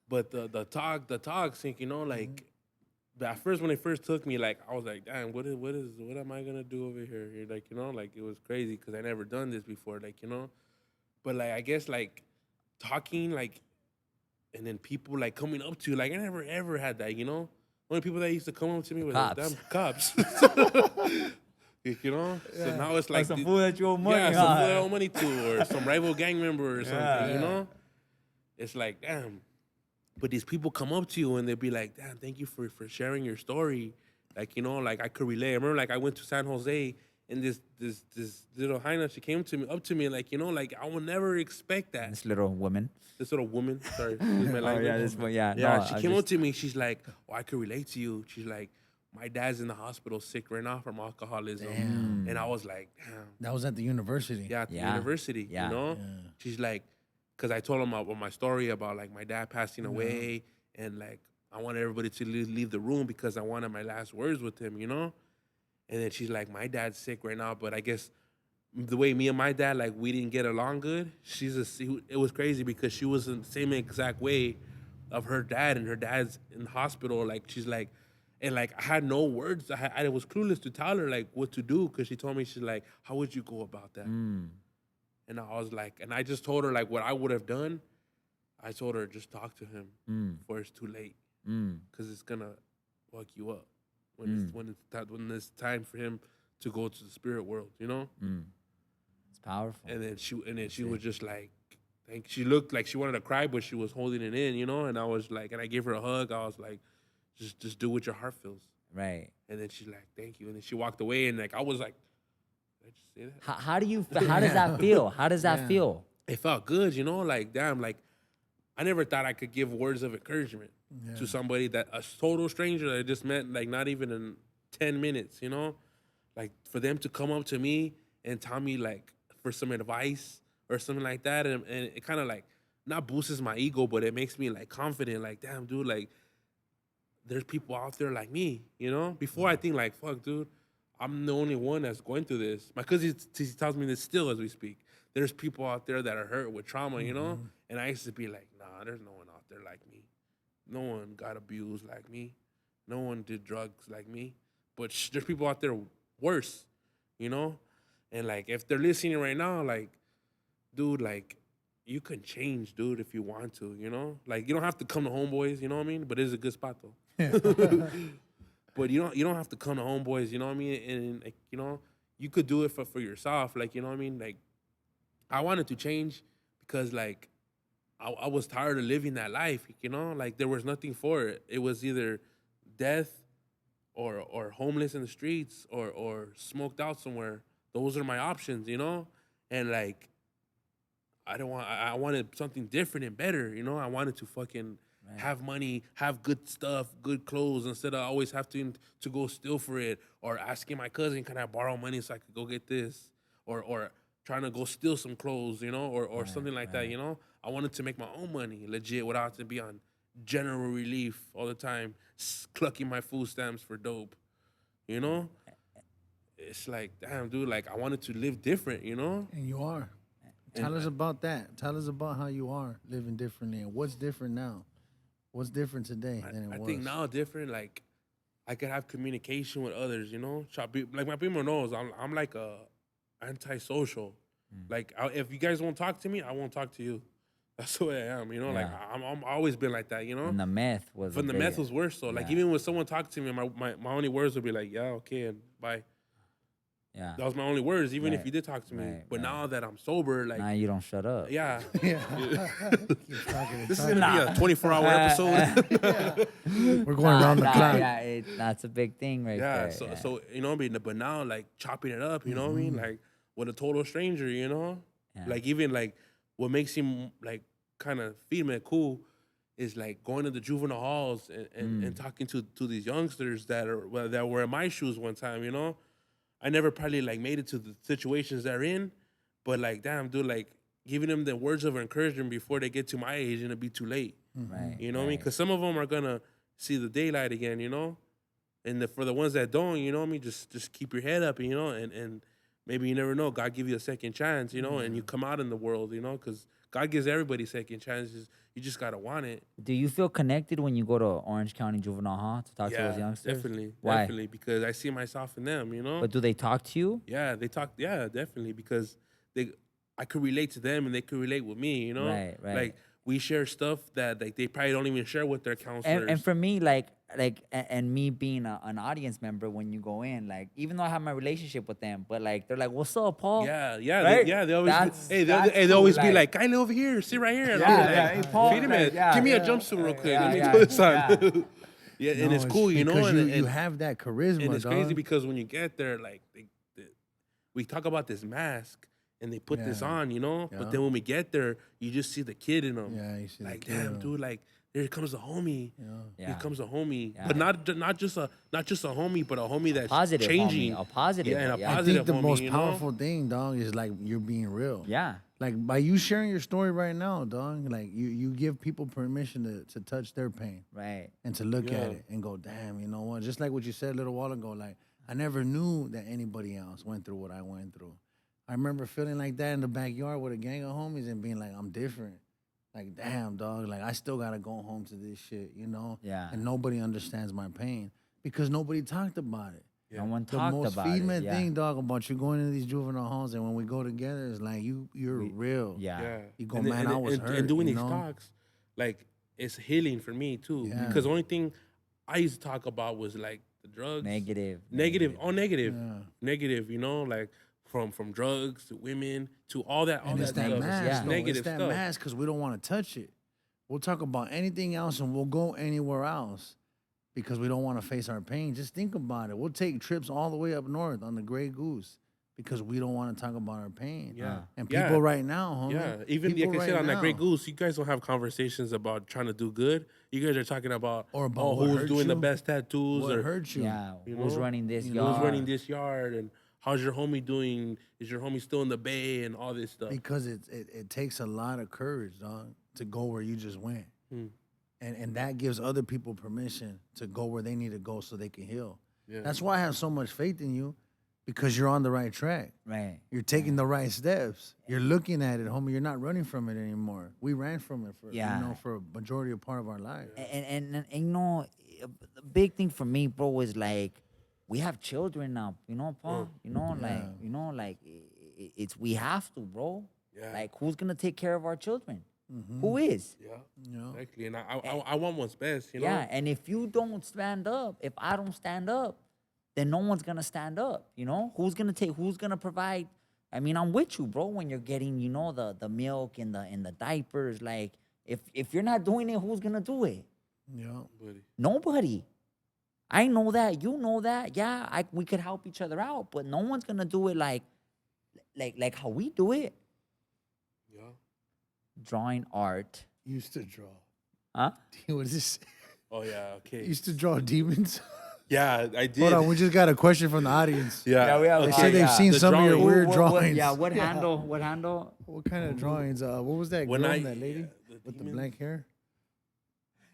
but the talk sync, you know, like at first when they first took me, like I was like, damn, what am I gonna do over here? You're like, you know, like it was crazy because I never done this before, like, you know, but like I guess like talking like, and then people like coming up to you, like I never ever had that, you know. Only people that used to come up to me were Cops. damn cops. You know, so now it's like some fool that you owe money, yeah, some huh? fool that I owe money to, or some rival gang member or something, you know. It's like, damn. But these people come up to you and they'll be like, damn, thank you for sharing your story. Like, you know, like I could relate. I remember like I went to San Jose and this little hyena, she came up to me like, you know, like I will never expect that. This little woman. This little woman, sorry, excuse my language. this one, yeah. Yeah, no, she I came up just- to me. She's like, "Oh, I could relate to you." She's like, "My dad's in the hospital, sick right now from alcoholism." And I was like, "Damn." That was at the university. Yeah, at the Yeah. university. Yeah. You know, she's like, because I told him about my story about like my dad passing away, and like I wanted everybody to leave the room because I wanted my last words with him. You know, and then she's like, "My dad's sick right now, but I guess." The way me and my dad, like, we didn't get along good. It was crazy because she was in the same exact way of her dad, and her dad's in the hospital. Like, she's like, and like, I had no words. I was clueless to tell her like what to do because she told me, she's like, how would you go about that? And I was like, and I just told her like what I would have done. I told her just talk to him before it's too late because it's gonna fuck you up when it's time for him to go to the spirit world, you know. It's powerful. And then she was just like, she looked like she wanted to cry, but she was holding it in, you know. And I was like, and I gave her a hug. I was like, just do what your heart feels. Right. And then she's like, thank you. And then she walked away, and like I was like, did I just say that? How do you? How does that feel? How does that feel? It felt good, you know. Like damn, like I never thought I could give words of encouragement to somebody that a total stranger that I just met, like not even in 10 minutes, you know. Like for them to come up to me and tell me like for some advice or something like that, and it kind of like not boosts my ego, but it makes me like confident. Like damn, dude, like there's people out there like me, you know. Before I think like fuck, dude, I'm the only one that's going through this. My cousin he tells me this still as we speak. There's people out there that are hurt with trauma, you know. And I used to be like, nah, there's no one out there like me. No one got abused like me. No one did drugs like me. But there's people out there worse, you know? And, like, if they're listening right now, like, dude, like, you can change, dude, if you want to, you know? Like, you don't have to come to Homeboys, you know what I mean? But it's a good spot, though. But you don't have to come to Homeboys, you know what I mean? And like, you know, you could do it for yourself, like, you know what I mean? Like, I wanted to change because, like, I was tired of living that life, you know? Like, there was nothing for it. It was either death or homeless in the streets or smoked out somewhere. Those are my options, you know? And, like, I wanted something different and better, you know? I wanted to fucking have money, have good stuff, good clothes, instead of always having to go steal for it or asking my cousin, can I borrow money so I could go get this? Or trying to go steal some clothes, you know, or something like that, you know? I wanted to make my own money, legit, without to be on general relief all the time, clucking my food stamps for dope, you know? It's like, damn, dude, like, I wanted to live different, you know? And you are. Tell us about that. Tell us about how you are living differently and what's different now. What's different today than it was? I think now different, like, I could have communication with others, you know? Like, my people knows I'm like a antisocial. Like, if you guys won't talk to me, I won't talk to you. That's the way I am, you know. Like Yeah. I'm always been like that, you know. And the meth was. From the meth was worse. So like Yeah. even when someone talked to me, my only words would be like, yeah, okay, and bye. Yeah. That was my only words, even if Right. you did talk to me. Right, But right. now that I'm sober, like, Now you don't shut up. yeah, Yeah. Keep talking and this is talking. gonna be a 24-hour episode. We're going around the clock. Yeah, that's a big thing right Yeah, there. so you know what I mean. But now, like chopping it up, you know what I mean, like with a total stranger, you know, Yeah. like even like what makes him like kind of female cool is like going to the juvenile halls and talking to these youngsters that were in my shoes one time, you know. I never probably like made it to the situations they're in, but like damn, dude, like giving them the words of encouragement before they get to my age and it'll be too late. Right. You know what I mean? Because some of them are gonna see the daylight again, you know. And for the ones that don't, you know what I mean, just keep your head up, you know, and maybe you never know, God give you a second chance, you know, and you come out in the world, you know, because God gives everybody second chances. You just gotta want it. Do you feel connected when you go to Orange County Juvenile Hall to talk to those youngsters? Definitely. Why? Definitely, because I see myself in them, you know. But do they talk to you? Yeah, they talk. Yeah, definitely, because I could relate to them and they could relate with me, you know. Right, right. Like we share stuff that like they probably don't even share with their counselors. And for me, and me being an audience member, when you go in, like, even though I have my relationship with them, but like, they're like, "What's up, Paul?" Yeah, yeah, Right? they always That's they always cool, be like, "Kindly over here, sit right here." And Yeah, I'll be yeah, like, hey, Paul, "Wait a like, minute, yeah, give me a yeah, jumpsuit real quick. yeah, Let me yeah, put this on." yeah. Yeah, and No, it's cool, you know. because And you have that charisma, and it's dog. crazy because when you get there, like we talk about this mask and they put this Yeah. on, you know. Yeah. But then when we get there, you just see the kid in them. Yeah, you see the like, kid in damn, 'em. dude, like here comes a homie. Yeah. Here comes a homie, Yeah. but not just a homie, but a homie that's Positive changing. homie, a positive, yeah, and a yeah. I positive think the homie, most you know? powerful thing, dog, is like you're being real. Yeah. Like by you sharing your story right now, dog, like you give people permission to touch their pain Right. and to look Yeah. at it and go, damn, you know what? Just like what you said a little while ago, like I never knew that anybody else went through what I went through. I remember feeling like that in the backyard with a gang of homies and being like, I'm different. Like, damn, dog, like I still gotta go home to this shit, you know? Yeah. And nobody understands my pain because nobody talked about it. No one The talked most about female it. Yeah. thing, dog, about you going into these juvenile halls and when we go together is like you're real. Yeah. Yeah. You go, And- man, and, I was and, hurt. And doing you these know? talks, like, it's healing for me, too. Yeah. Because the only thing I used to talk about was, like, the drugs. Negative. Negative. All negative. Yeah. Negative, you know, like, from drugs to women to all that, all And that it's that stuff. mask, Yeah. though. Negative It's that stuff. mask because we don't want to touch it. We'll talk about anything else and we'll go anywhere else because we don't want to face our pain. Just think about it. We'll take trips all the way up north on the Grey Goose because we don't want to talk about our pain. Yeah. And Yeah. people right now, homie. Yeah, even people like I said right on that Great now, Goose, you guys don't have conversations about trying to do good. You guys are talking about, Or about what who's hurt doing the you, best tattoos what or hurt you. Yeah. You Who's know? running this You yard? who's running this yard and how's your homie doing? Is your homie still in the bay and all this stuff? Because it takes a lot of courage, dog, to go where you just went. And that gives other people permission to go where they need to go so they can heal. Yeah. That's why I have so much faith in you, because you're on the right track. Right. You're taking the right steps. You're looking at it, homie. You're not running from it anymore. We ran from it for for a majority of part of our life. And you know, the big thing for me, bro, is like we have children now. You know, Paul. You know, it's we have to, bro. Yeah. Like, who's gonna take care of our children? Who is? Yeah, You know? exactly. And I want what's best, you know? Yeah, and if you don't stand up, if I don't stand up, then no one's gonna stand up. You know, who's gonna provide? I mean, I'm with you, bro. When you're getting, you know, the milk and the diapers, like if you're not doing it, who's gonna do it? Yeah. Buddy. Nobody. I know that. You know that. Yeah, we could help each other out, but no one's gonna do it like how we do it. Yeah. Drawing art. Used to draw. Huh? What is this? Oh yeah, okay. Used to draw demons. Yeah, I did. Hold on, we just got a question from the audience. Yeah, we have- They Okay, said they've yeah. seen The some of your drawing. weird What- drawings. yeah, what handle? What handle? What kind of drawings? What was that When girl, I- that lady the with the demons? black hair?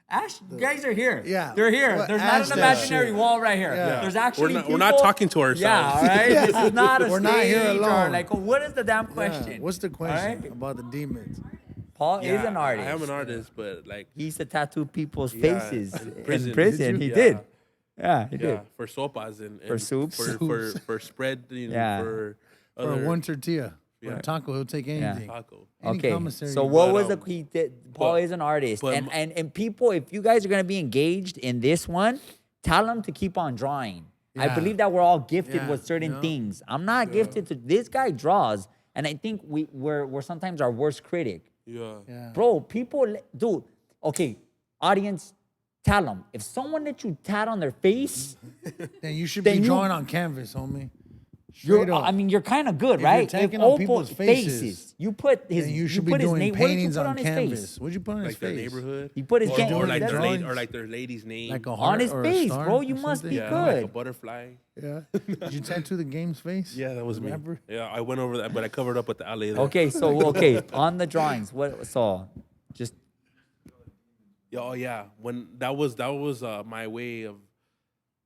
Ash, you guys are here. Yeah. They're here. Well, There's not Ash an that imaginary shit. wall right here. Yeah. There's actually We're not people- talking to ourselves. Yeah, all right? This is not a We're not here stage or alone. like, what is the damn Yeah. question? What's the question right. about the demons? Paul Yeah, is an artist. I am an artist, but like He used to tattoo people's Yeah, faces in in prison. prison. Did He you? did. Yeah. Yeah, he yeah, did. for sopas and For soups. for spread, you know, Yeah. for For other, one tortilla. For Yeah. a taco, he'll take anything. Taco. Any Okay, commissary. so what But, was the he did? Paul is an artist, but and people, if you guys are gonna be engaged in this one, tell them to keep on drawing. I Yeah. believe that we're all gifted Yeah, with certain yeah. things. I'm not gifted to. This guy draws, and I think we're sometimes our worst critic. Yeah. Yeah. Bro, people, dude. Okay, audience, tell them if someone let you tat on their face, Then you should Then be you- drawing on canvas, homie. Straight you're. up. I mean, you're kind of good, If you're right? taking on people's faces, faces, you put his. then you should be put his doing name. What did you paintings put on on his canvas. face? What'd you put on his Like their face? neighborhood. He put his or, gang- or like Doing their drawings? or like their lady's name. Like a On heart his or a face, star bro. or You must be something? like a good. butterfly. Yeah. Did you tattoo the game's face? Yeah, that was me. Rapper? Yeah, I went over that, but I covered up with the alley there. Okay, on the drawings, what so just Yeah, oh yeah, when that was my way of,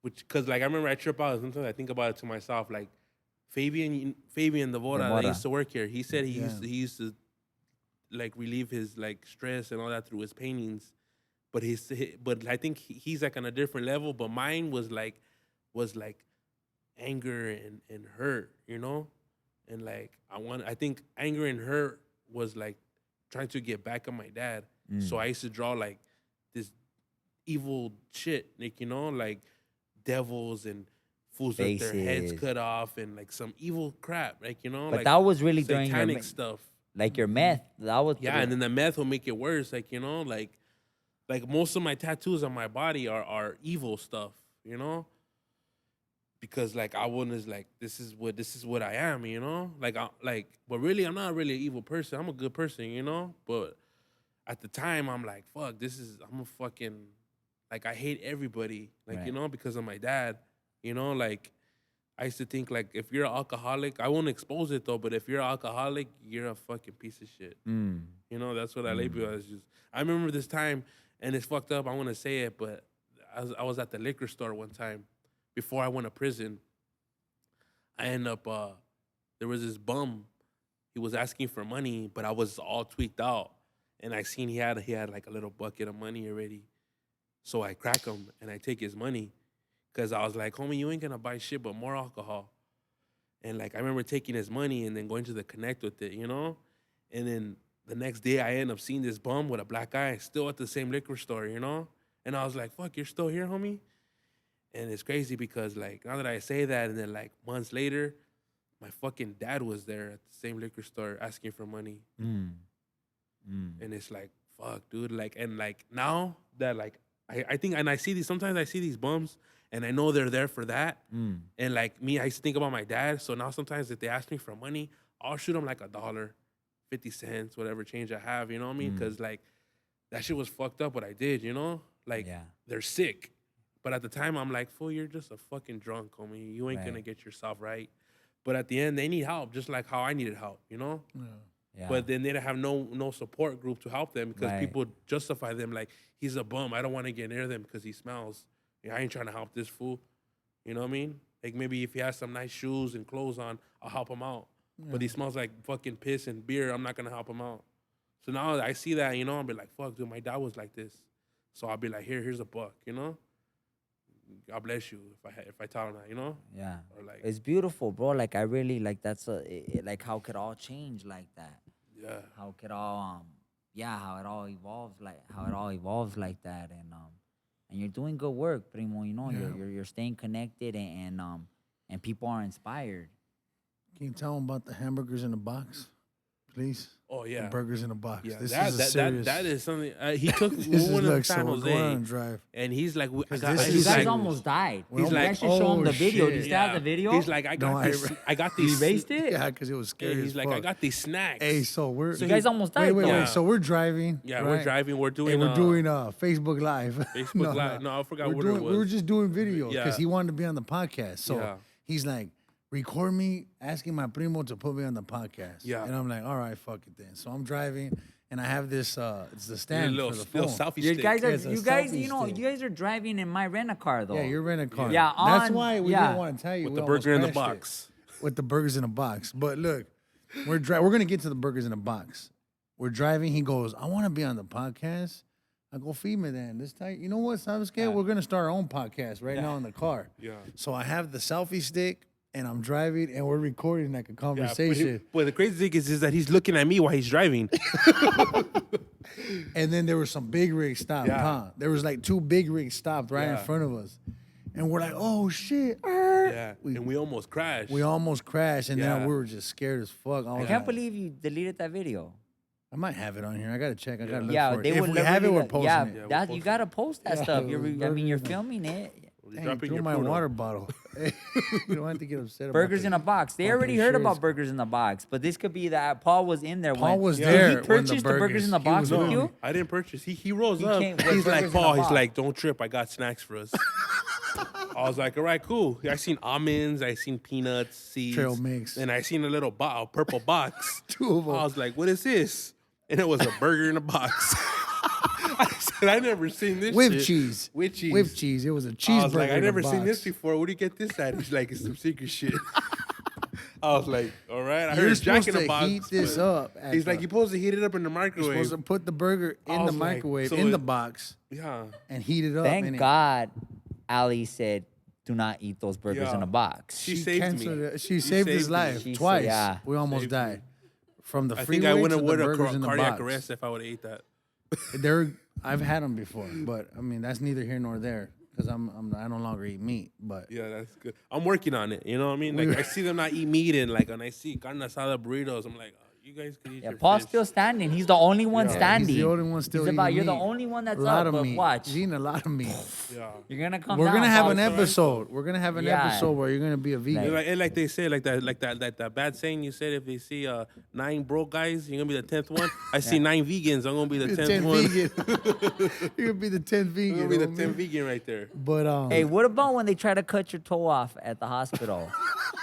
which because like I remember I trip out sometimes I think about it to myself like Fabian the Vora that Mora. used to work here. He said he Yeah. used to like relieve his like stress and all that through his paintings, but I think he's like on a different level. But mine was like anger and hurt, you know, and like I think anger and hurt was like trying to get back at my dad. So I used to draw like this evil shit, like, you know, like devils and fools with their heads Faces. cut off and like some evil crap, like, you know, but like that was really during your satanic stuff. like your meth. That was Yeah, and then the meth will make it worse, like, you know, like most of my tattoos on my body are evil stuff, you know, because like I was like this is what I am, you know, but really I'm not really an evil person. I'm a good person, you know, but at the time I'm like, fuck, I'm a fucking, like, I hate everybody, like, Right. you know, because of my dad, you know, like I used to think like if you're an alcoholic, I won't expose it though, but if you're an alcoholic, you're a fucking piece of shit. You know, that's what I label as. I remember this time, and it's fucked up. I want to say it, but I was at the liquor store one time before I went to prison. I end up there was this bum. He was asking for money, but I was all tweaked out, and I seen he had like a little bucket of money already. So I crack him and I take his money, cause I was like, homie, you ain't gonna buy shit but more alcohol. And like I remember taking his money and then going to the Connect with it, you know? And then the next day I end up seeing this bum with a black eye still at the same liquor store, you know? And I was like, fuck, you're still here, homie? And it's crazy because like now that I say that, and then like months later, my fucking dad was there at the same liquor store asking for money. And it's like, fuck, dude. Like, and like now that like I think, and I see these, sometimes I see these bums and I know they're there for that. And like me, I used to think about my dad. So now sometimes if they ask me for money, I'll shoot them like $1, 50 cents, whatever change I have, you know what I mean? Because like that shit was fucked up what I did, you know? Like Yeah. they're sick. But at the time, I'm like, fool, you're just a fucking drunk, homie. You ain't Right. gonna get yourself right. But at the end, they need help, just like how I needed help, you know? Yeah. But then they don't have no support group to help them because Right. people justify them like, he's a bum. I don't want to get near them because he smells. Yeah, I ain't trying to help this fool. You know what I mean? Like maybe if he has some nice shoes and clothes on, I'll help him out. But he smells like fucking piss and beer. I'm not gonna help him out. So now I see that, you know, I'll be like, fuck, dude, my dad was like this. So I'll be like, here's a buck, you know? God bless you if I tell him that, you know? Yeah. Or like, It's beautiful, bro. Like I really like like how could all change like that? yeah. How could all how it all evolves like that, and you're doing good work, Primo. You know, you're staying connected, and people are inspired. Can you tell them about the hamburgers in the box, please? Oh, yeah. The burgers in a box. Yeah, This that, is a that, serious. that is something. He took This we is went to like San so. We're going on a Jose, drive. and he's like, this You is guys like- almost died. Well, You guys should show oh, him the video. Do you shit. still have the video? He's like, I got No, these. You erased it? Yeah, because it was scary. Yeah, he's as like, fuck. I got these snacks. Hey, so we're. So you guys almost died, Wait, though. Yeah. wait. So we're driving. Yeah, right? we're driving. We're doing. Hey, we're doing Facebook Live. Facebook Live. No, I forgot what it was. We were just doing videos Yeah. because he wanted to be on the podcast. So Yeah. he's like, record me asking my primo to put me on the podcast. Yeah. And I'm like, all right, fuck it then. So I'm driving and I have this, it's the stand little, for the little phone. selfie You stick. guys are, It's a you guys, selfie you know, stick. you guys are driving in my rent-a-car though. Yeah, you're renting a car. Yeah, That's on- why we yeah. didn't want to tell you. with we the almost burger in the crashed it. box. With the burgers in a box. But look, we're gonna get to the burgers in a box. We're driving. He goes, I want to be on the podcast. I go, feed me then. This tight. You know what, Sabes? We're gonna start our own podcast right now in the car. Yeah. So I have the selfie stick and I'm driving, and we're recording like a Yeah, conversation. but the crazy thing is that he's looking at me while he's driving. And then there were some big rigs stopped, Yeah. huh? There was like 2 big rigs stopped right in Yeah. front of us. And we're like, oh, shit. Yeah, and we almost crashed. We almost crashed, and then Yeah. we were just scared as fuck. I can't believe you deleted that video. I might have it on here. I got to check. I got to look Yeah, for it. they If would we have it, we're posting yeah, it. we'll that post you it. gotta post that Yeah, stuff. we're You're literally- filming it. Hey, Dropping threw your my pruno. water bottle. You don't have to get upset about Burgers in a box. They already heard insurance. about burgers in the box, but this could be that Paul was in there. Paul when, was Did there he when purchase the the burgers in the burgers- box he was with there. you? I didn't purchase. He rolls He up. came with He's burgers like, in a Paul. He's box. like, don't trip. I got snacks for us. I was like, all right, cool. I seen almonds. I seen peanuts, seeds, Trail mix. and I seen a little purple box. 2 of them. I was like, what is this? And it was a burger in a box. I said, I never seen this With shit. cheese. With cheese. With cheese. It was a cheeseburger. I was like, I in a never seen this box. before. Where do you get this at? He's like, it's some secret shit. I was like, all right. I You're heard Jack supposed in the to box. heat this but- up. at He's the- like, you're supposed to heat it up in the you're microwave. supposed to put the burger I in the was like, microwave, so in the it- box, Yeah. and heat it up. Thank and God, Ali said, "Do not eat those burgers Yeah. in a box." She She saved canceled me. it. She saved his saved me. life She said- twice. yeah. We almost Saved died. me. From the I freeway think I would to have the would a burgers in the cardiac box. arrest if I would have ate that. I've had them before, but I mean that's neither here nor there because I no longer eat meat. But Yeah, that's good. I'm working on it. You know what I mean? Like I see them not eat meat and like when I see carne asada burritos, I'm like, oh, you guys could eat Yeah, your Paul's fish. still standing. He's the only one Yeah. standing. he's the only one still He's eating about, You're the meat. only one that's a lot up. of But meat. watch, He's eating a lot of meat. Yeah. you're gonna come. We're down, gonna have Paul. an episode. We're gonna have an Yeah. episode where you're gonna be a vegan. Like they say, like that bad saying you said, if they see 9 broke guys, you're gonna be the 10th one. I see 9 vegans, I'm gonna be the You're 10th one. vegan. You're gonna be the 10th I'm vegan. gonna be the homie. 10th vegan right there. But Hey, what about when they try to cut your toe off at the hospital?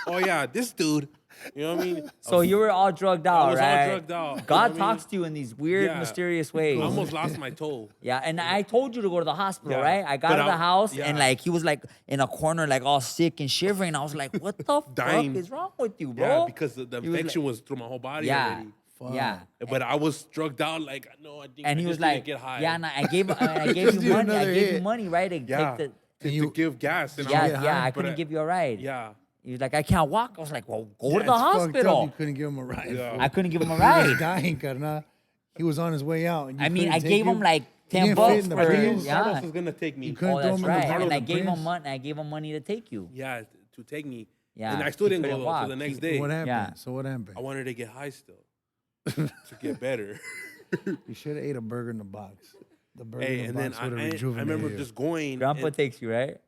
Oh yeah, this dude. You know what I mean? So you were all drugged out, was all right? drugged out. God I mean, talks to you in these weird, yeah. mysterious ways. I almost lost my toe. Yeah, and I told you to go to the hospital, Yeah, right? I got but to the I- house, yeah. and like he was like in a corner, like all sick and shivering. I was like, "What the Dying. fuck is wrong with you, bro?" Yeah, because the He was infection like- was through my whole body yeah, already. yeah. But I was drugged out like no, I think And I he was just need to like, get high. "Yeah," and I gave Just you do money. I another gave you hit. money, right? To yeah. take to, you- to give gas. And yeah, I yeah. was, I but couldn't give you a ride. Yeah. He was like, "I can't walk." I was like, "Well, go to the That's fucked up. hospital." You couldn't give him a ride. Yeah. fool. I couldn't give him a He was ride. dying, carnal. He was on his way out. and you I mean, couldn't I take gave him like didn't 10 fit bucks in the for Prius? yeah. Carlos was gonna take me. You couldn't Oh, throw that's him in the right. back And of I the gave him Prius? money. I gave him money to take you. Yeah, to take me. Yeah. And I still He didn't couldn't go walk. so the next day. What happened? Yeah. So what happened? I wanted to get high still to get better. You should have ate a burger in the box. The burger Hey, in and the then box I would have rejuvenated remember you. just going. Grandpa and takes you, right?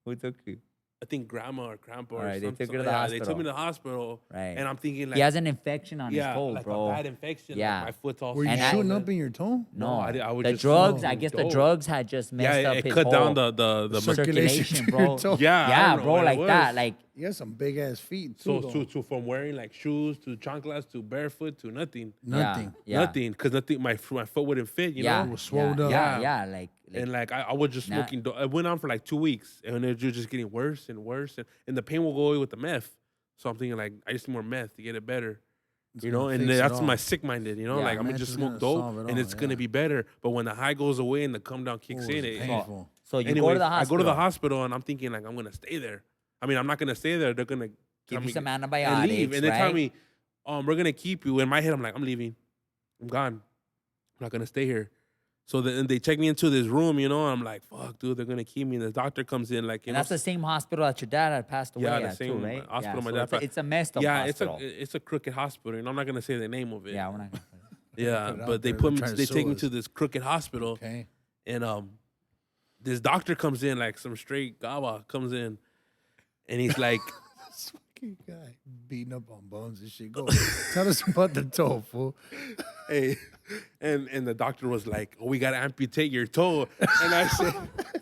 Who took you? I think grandma or grandpa All or right, they something. took you to the They took hospital. me to the hospital. Right. And I'm thinking like, He has an infection on yeah, his toe, like bro. a bad infection. Yeah. Like my foot's all Were you And I- shooting up in your toe? No, I would the just drugs. smoke I guess the dope. drugs had just messed Yeah, up it his cut whole down the circulation, to bro. your toe. Yeah, I yeah, don't know bro, what it like that, was. like You got some big ass feet So too. to from wearing like shoes to chanclas to barefoot to nothing. Nothing. Yeah, Nothing, because nothing. My foot wouldn't fit. You yeah, know. was swole yeah, up. yeah, Yeah. yeah, like And like I was just Nah. smoking. It went on for like 2 weeks, and it was just getting worse and worse, and the pain will go away with the meth. So I'm thinking like I just need more meth to get it better, It's you know. gonna And fix it that's all. my sick minded, you know. Yeah, like I'm gonna meth just is smoke gonna dope, solve it and all, it's gonna yeah. be better. But when the high goes away and the come down kicks Oh, in, it's it, painful. so you anyway, go to the I hospital. go to the hospital, and I'm thinking like I'm gonna stay there. I mean, I'm not gonna stay there. They're gonna tell Give you me some and antibiotics, leave, and they right? tell me, we're gonna keep you. In my head, I'm like, I'm leaving. I'm gone. I'm not gonna stay here. So then they check me into this room, you know. And I'm like, fuck, dude, they're gonna keep me. And the doctor comes in, like, you and know, that's the same hospital that your dad had passed away Yeah, the at, too, same right? hospital my so dad it's a, passed- it's a messed up yeah, hospital. it's a crooked hospital. You know, I'm not gonna say the name of it. Yeah, we're not gonna. Yeah, Put it out but they there, put me. they're trying to They sue take me us. to this crooked hospital, Okay. and this doctor comes in, like some straight gawa comes in, and he's like, This fucking guy beating up on bones and shit. Go. Tell us about the toe, fool. hey, and the doctor was like, oh, we gotta amputate your toe, and I said,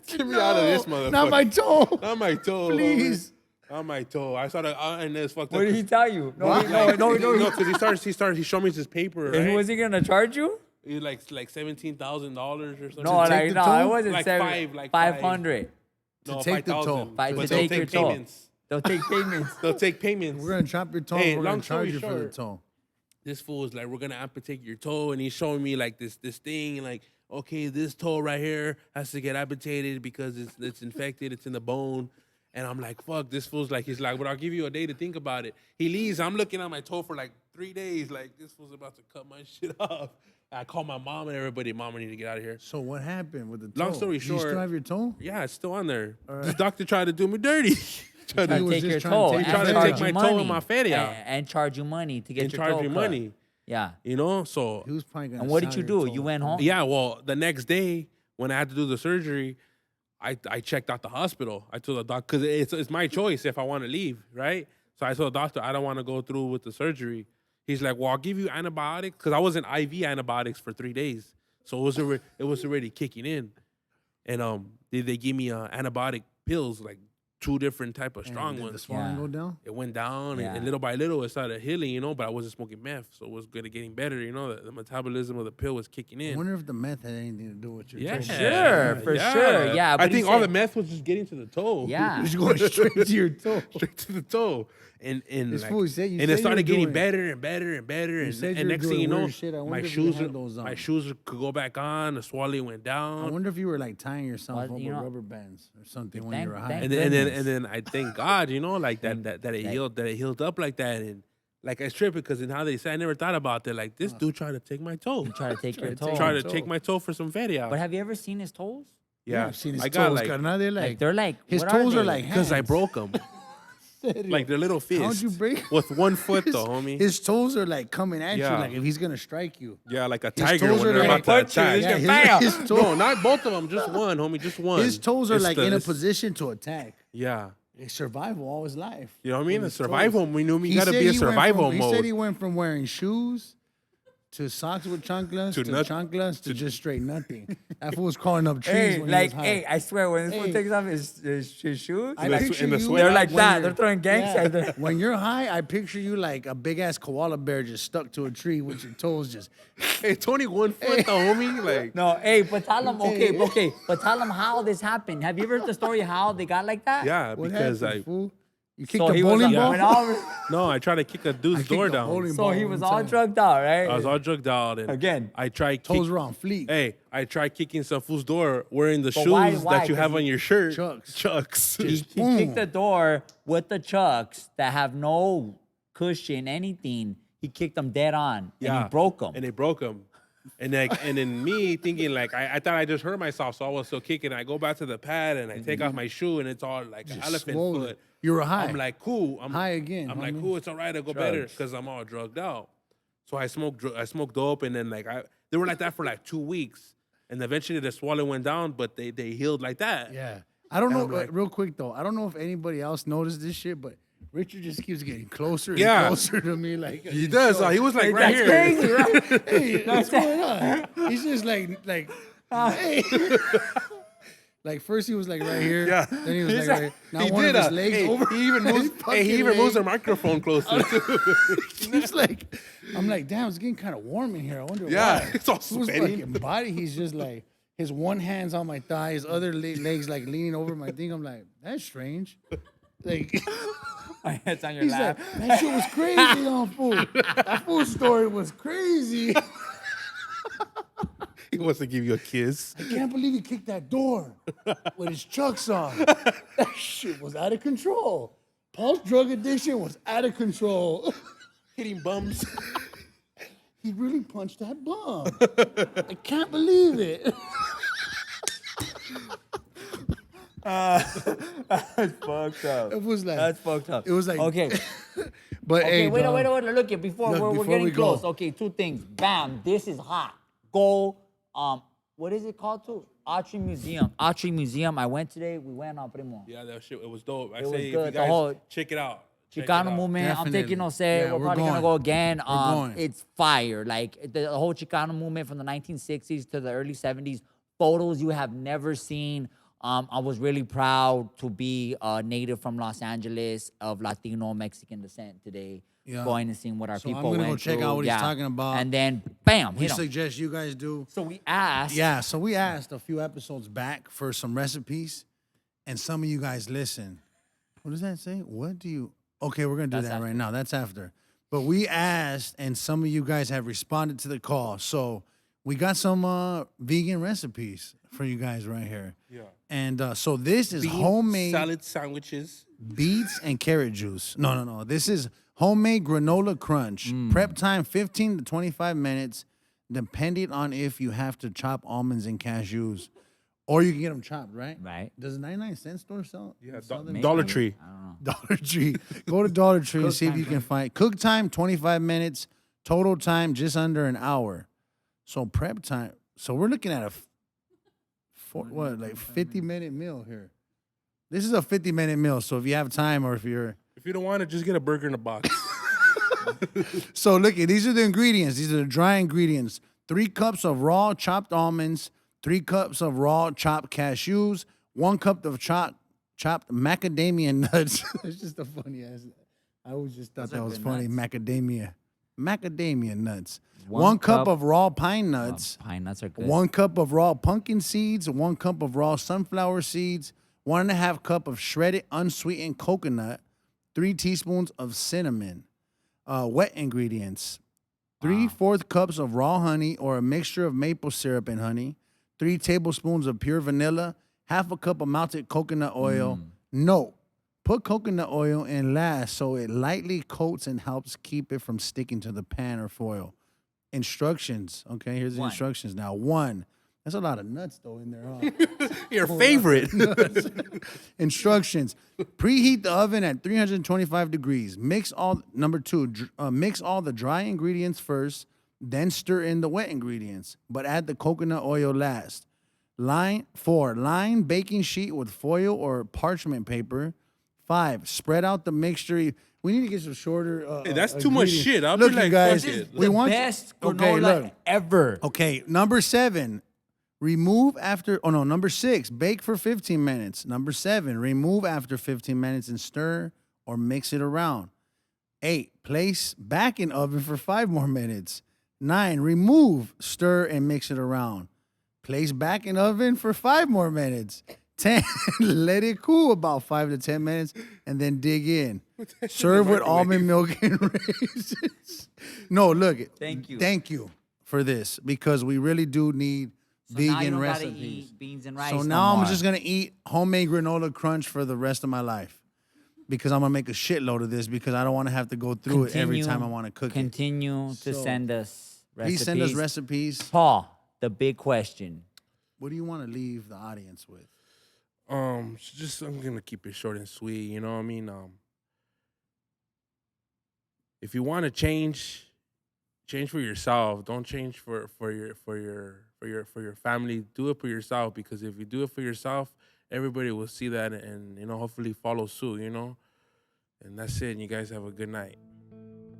get me out of this motherfucker. Not my toe. Not my toe, Please. homie. Not my toe. I saw that, and it's fucked What up. did he tell you? No, Like, no. because he showed me his paper, right? And was he gonna charge you? He was like $17,000 or something. No, take like the no, toe? it wasn't Like seven, five, like 500. no, to take the 5,000. toe. Five But to they'll take your take toe. payments. They'll take payments. They'll take payments. We're gonna chop your toe. Hey, We're long gonna charge story you for the short, toe. This fool is like, we're gonna amputate your toe, and he's showing me like this thing, like, okay, this toe right here has to get amputated because it's infected, it's in the bone, And I'm like, fuck, this fool's like, he's like, but I'll give you a day to think about it. He leaves. I'm looking at my toe for like 3 days. Like, this fool's about to cut my shit off. I call my mom and everybody. Mom, I need to get out of here. So what happened with the toe? Long story Do you short. still have your toe? Yeah, it's still on there. This doctor tried to do me dirty. Try to was take just your trying to toe take and your Trying to feria. take charge my you toe money and my feria. and charge you money to get And your charge toe me cut. money. Yeah. You know, so He was probably gonna. And what did sell you your do? toe. You went home? yeah. Well, the next day when I had to do the surgery, I checked out the hospital. I told the doctor because it's my choice if I want to leave, right? So I told the doctor I don't want to go through with the surgery. He's like, well, I'll give you antibiotics because I was in IV antibiotics for 3 days, so it was already kicking in, and they gave me antibiotic pills, like 2 different type of And strong did ones. the swelling Yeah. go down? It went down, Yeah. and little by little, it started healing, you know. But I wasn't smoking meth, so it was good at getting better, you know. The metabolism of the pill was kicking I in. wonder if the meth had anything to do with your Yeah, toe. For sure. Yeah, I but he think all said- the meth was just getting to the toe. Yeah. It's going straight to your toe. straight to the toe, and This like, fool said- you and said it you started were getting doing- better and better and better, and, said you and were next thing you doing know, weird shit. I wonder my if you shoes, had those on. my shoes could go back on. The swelling went I down, wonder if you were like tying yourself Well, up with you know- rubber bands or something when Thank- you were high. thank- and then I thank God, you know, like that it healed up like that, and like I tripped because in how they say I never thought about that. Like this dude tried to take my toe, Try to take your toe. tried to toe. take my toe for some feria. But have you ever seen his toes? Yeah, I've seen his I got toes. like Carnal. They're Like like, they're like his what toes are they? like because I hands. broke them, like they're little fists. How'd you break? with 1 foot His- though, homie? His toes are like coming at Yeah. you, like if he's gonna strike you. Yeah, like a His tiger toes when are they're like- about to punch you, attack. he's Yeah, gonna his, bam. his, toe- No, not both of them, just one, homie, just one. his toes are It's like the- in a it's- position to attack. Yeah, It's survival all his life. you know what I mean? With The his toes. survival. We knew we He gotta said be a he went survival from- mode. He said he went from wearing shoes to socks with chanclas to nut- chanclas to just straight nothing. That fool was calling up trees Hey, when like, he was high. hey, I swear, when this Hey. one takes off his shoes, I In the picture sw- in the you sweat- they're like when that. you're- They're throwing gang Yeah. signs. When you're high, I picture you like a big ass koala bear just stuck to a tree with your toes just. It's only 1 foot though, homie. Like No, hey, but tell them, okay, but tell them how this happened. Have you ever heard the story how they got like that? yeah, What because happened, fool? You kicked So a he was bowling ball. when all, no, I tried to kick a dude's kicked door a down. bowling so ball he one was all time. drugged out, right? I was all drugged out, and Again. I tried Toes kick, were on fleek. Hey, I tried kicking some fool's door wearing the But shoes why- that you 'Cause have on your shirt. Chucks. Chucks. he boom. kicked the door with the chucks that have no cushion, anything. He kicked them dead on, and he broke them. And they broke them. And like, and then me thinking like I thought I just hurt myself, so I was still kicking. I go back to the pad and I take off my shoe, and it's all like an elephant swollen. foot. You were high. I'm like, cool. I'm High again, I'm like, homie. cool. It's all right. I'll go better Drugs. because I'm all drugged out. So I smoked dope, and then like they were like that for like 2 weeks, and eventually the swelling went down, but they healed like that. Yeah. I don't know. I'm like- Real quick though, I don't know if anybody else noticed this shit, but Richard just keeps getting closer and Yeah. closer to me. Like He does. He was like right That's here. crazy, right? Hey, what's going on? He's just like, hey. Like first he was like right here. Yeah. Then he was like right. Now He one did. of his legs Hey, over. he even his moves. Hey, he fucking even moves the leg. microphone closer. He's like, I'm like, damn, it's getting kind of warm in here. I wonder Yeah, why. it's all Whose sweaty. fucking body? He's just like, his one hand's on my thigh, his other legs like leaning over my thing. I'm like, that's strange. Like, My head's on your he's lap. like, that shit was crazy on fool. That fool story was crazy. He wants to give you a kiss. I can't believe he kicked that door with his chucks on. That shit was out of control. Paul's drug addiction was out of control. Hitting bums. He really punched that bum. I can't believe it. That's fucked up. It was like, That's fucked up. It was like, Okay. but Okay, hey, wait, dog, look here. Before Look, we're before getting we go. close. Okay, 2 things. Bam, this is hot. Go, what is it called too? Archery Museum. Archery Museum. I went today. We went on Primo. Yeah, that shit. It was dope. I It was say if good. you the guys whole check it out. Check it Chicano out. movement. I'm Definitely. taking no say. Yeah, we're we're probably gonna going. go again. going. It's fire. Like the whole Chicano movement from the 1960s to the early 70s. Photos you have never seen. I was really proud to be a native from Los Angeles of Latino Mexican descent today. Yeah. Going and seeing what our So people I'm gonna went go check through. out what he's Yeah. talking about. And then bam, we hit 'em. suggest you guys do. So we asked. Yeah, so we asked a few episodes back for some recipes, and some of you guys listen. What does that say? What do you? Okay, we're gonna do That's that after. right now. That's after. But we asked, and some of you guys have responded to the call. So we got some vegan recipes for you guys right here. Yeah. And so this is Bean homemade salad sandwiches. beets and carrot juice. No. This is homemade granola crunch. Prep time 15 to 25 minutes, depending on if you have to chop almonds and cashews. Or you can get them chopped, right? Right. Does the 99-cent store sell? Yeah, sell them? Dollar Tree. I don't know. Dollar Tree. Go to Dollar Tree and Cook see if time, you can find. Cook time 25 minutes. Total time just under an hour. So prep time. So we're looking at a 50-minute meal here. This is a 50-minute meal. So if you have time or if you're If you don't want it, just get a burger in a box. So look, these are the ingredients. These are the dry ingredients. 3 cups of raw chopped almonds, 3 cups of raw chopped cashews, 1 cup of chopped macadamia nuts. It's just a funny ass. I always just thought that was funny. nuts. Macadamia nuts. 1 1 cup cup of raw pine nuts. Pine nuts are good. 1 cup of raw pumpkin seeds, 1 cup of raw sunflower seeds, 1.5 cup of shredded unsweetened coconut, 3 teaspoons of cinnamon. Wet ingredients: 3/4 cups of raw honey or a mixture of maple syrup and honey, 3 tablespoons of pure vanilla, 1/2 cup of melted coconut oil. Note: put coconut oil in last so it lightly coats and helps keep it from sticking to the pan or foil. Instructions. Okay, here's the 1. instructions now. 1. That's a lot of nuts though in there, huh? Your favorite. Instructions: preheat the oven at 325 degrees. Number 2, mix all the dry ingredients first, then stir in the wet ingredients, but add the coconut oil last. 4, line baking sheet with foil or parchment paper. 5, spread out the mixture. We need to get some shorter. Hey, that's too much ingredients. shit. I'll Look, be you like, guys, fuck it. we the want best Okay, granola look. ever. Okay, number 7, remove after, number 6, bake for 15 minutes. Number 7, remove after 15 minutes and stir or mix it around. 8, place back in oven for 5 more minutes. 9, remove, stir, and mix it around. Place back in oven for 5 more minutes. 10, let it cool about 5 to 10 minutes and then dig in. Serve with almond milk and raisins. No, look. Thank you. Thank you for this because we really do need So now you vegan don't gotta recipes. eat beans and rice. So no now I'm more. just going to eat homemade granola crunch for the rest of my life because I'm going to make a shitload of this because I don't want to have to go through it every time I want to cook it. Continue to So, send us recipes. Please send us recipes. Paul, the big question. What do you want to leave the audience with? I'm gonna keep it short and sweet. You know what I mean? If you want to change for yourself. Don't change for your family. Do it for yourself because if you do it for yourself, everybody will see that and hopefully follow suit. And that's it. And you guys have a good night.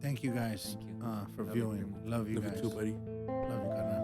Thank you guys for viewing. Love you Love guys. you too, buddy. Love you, carnal.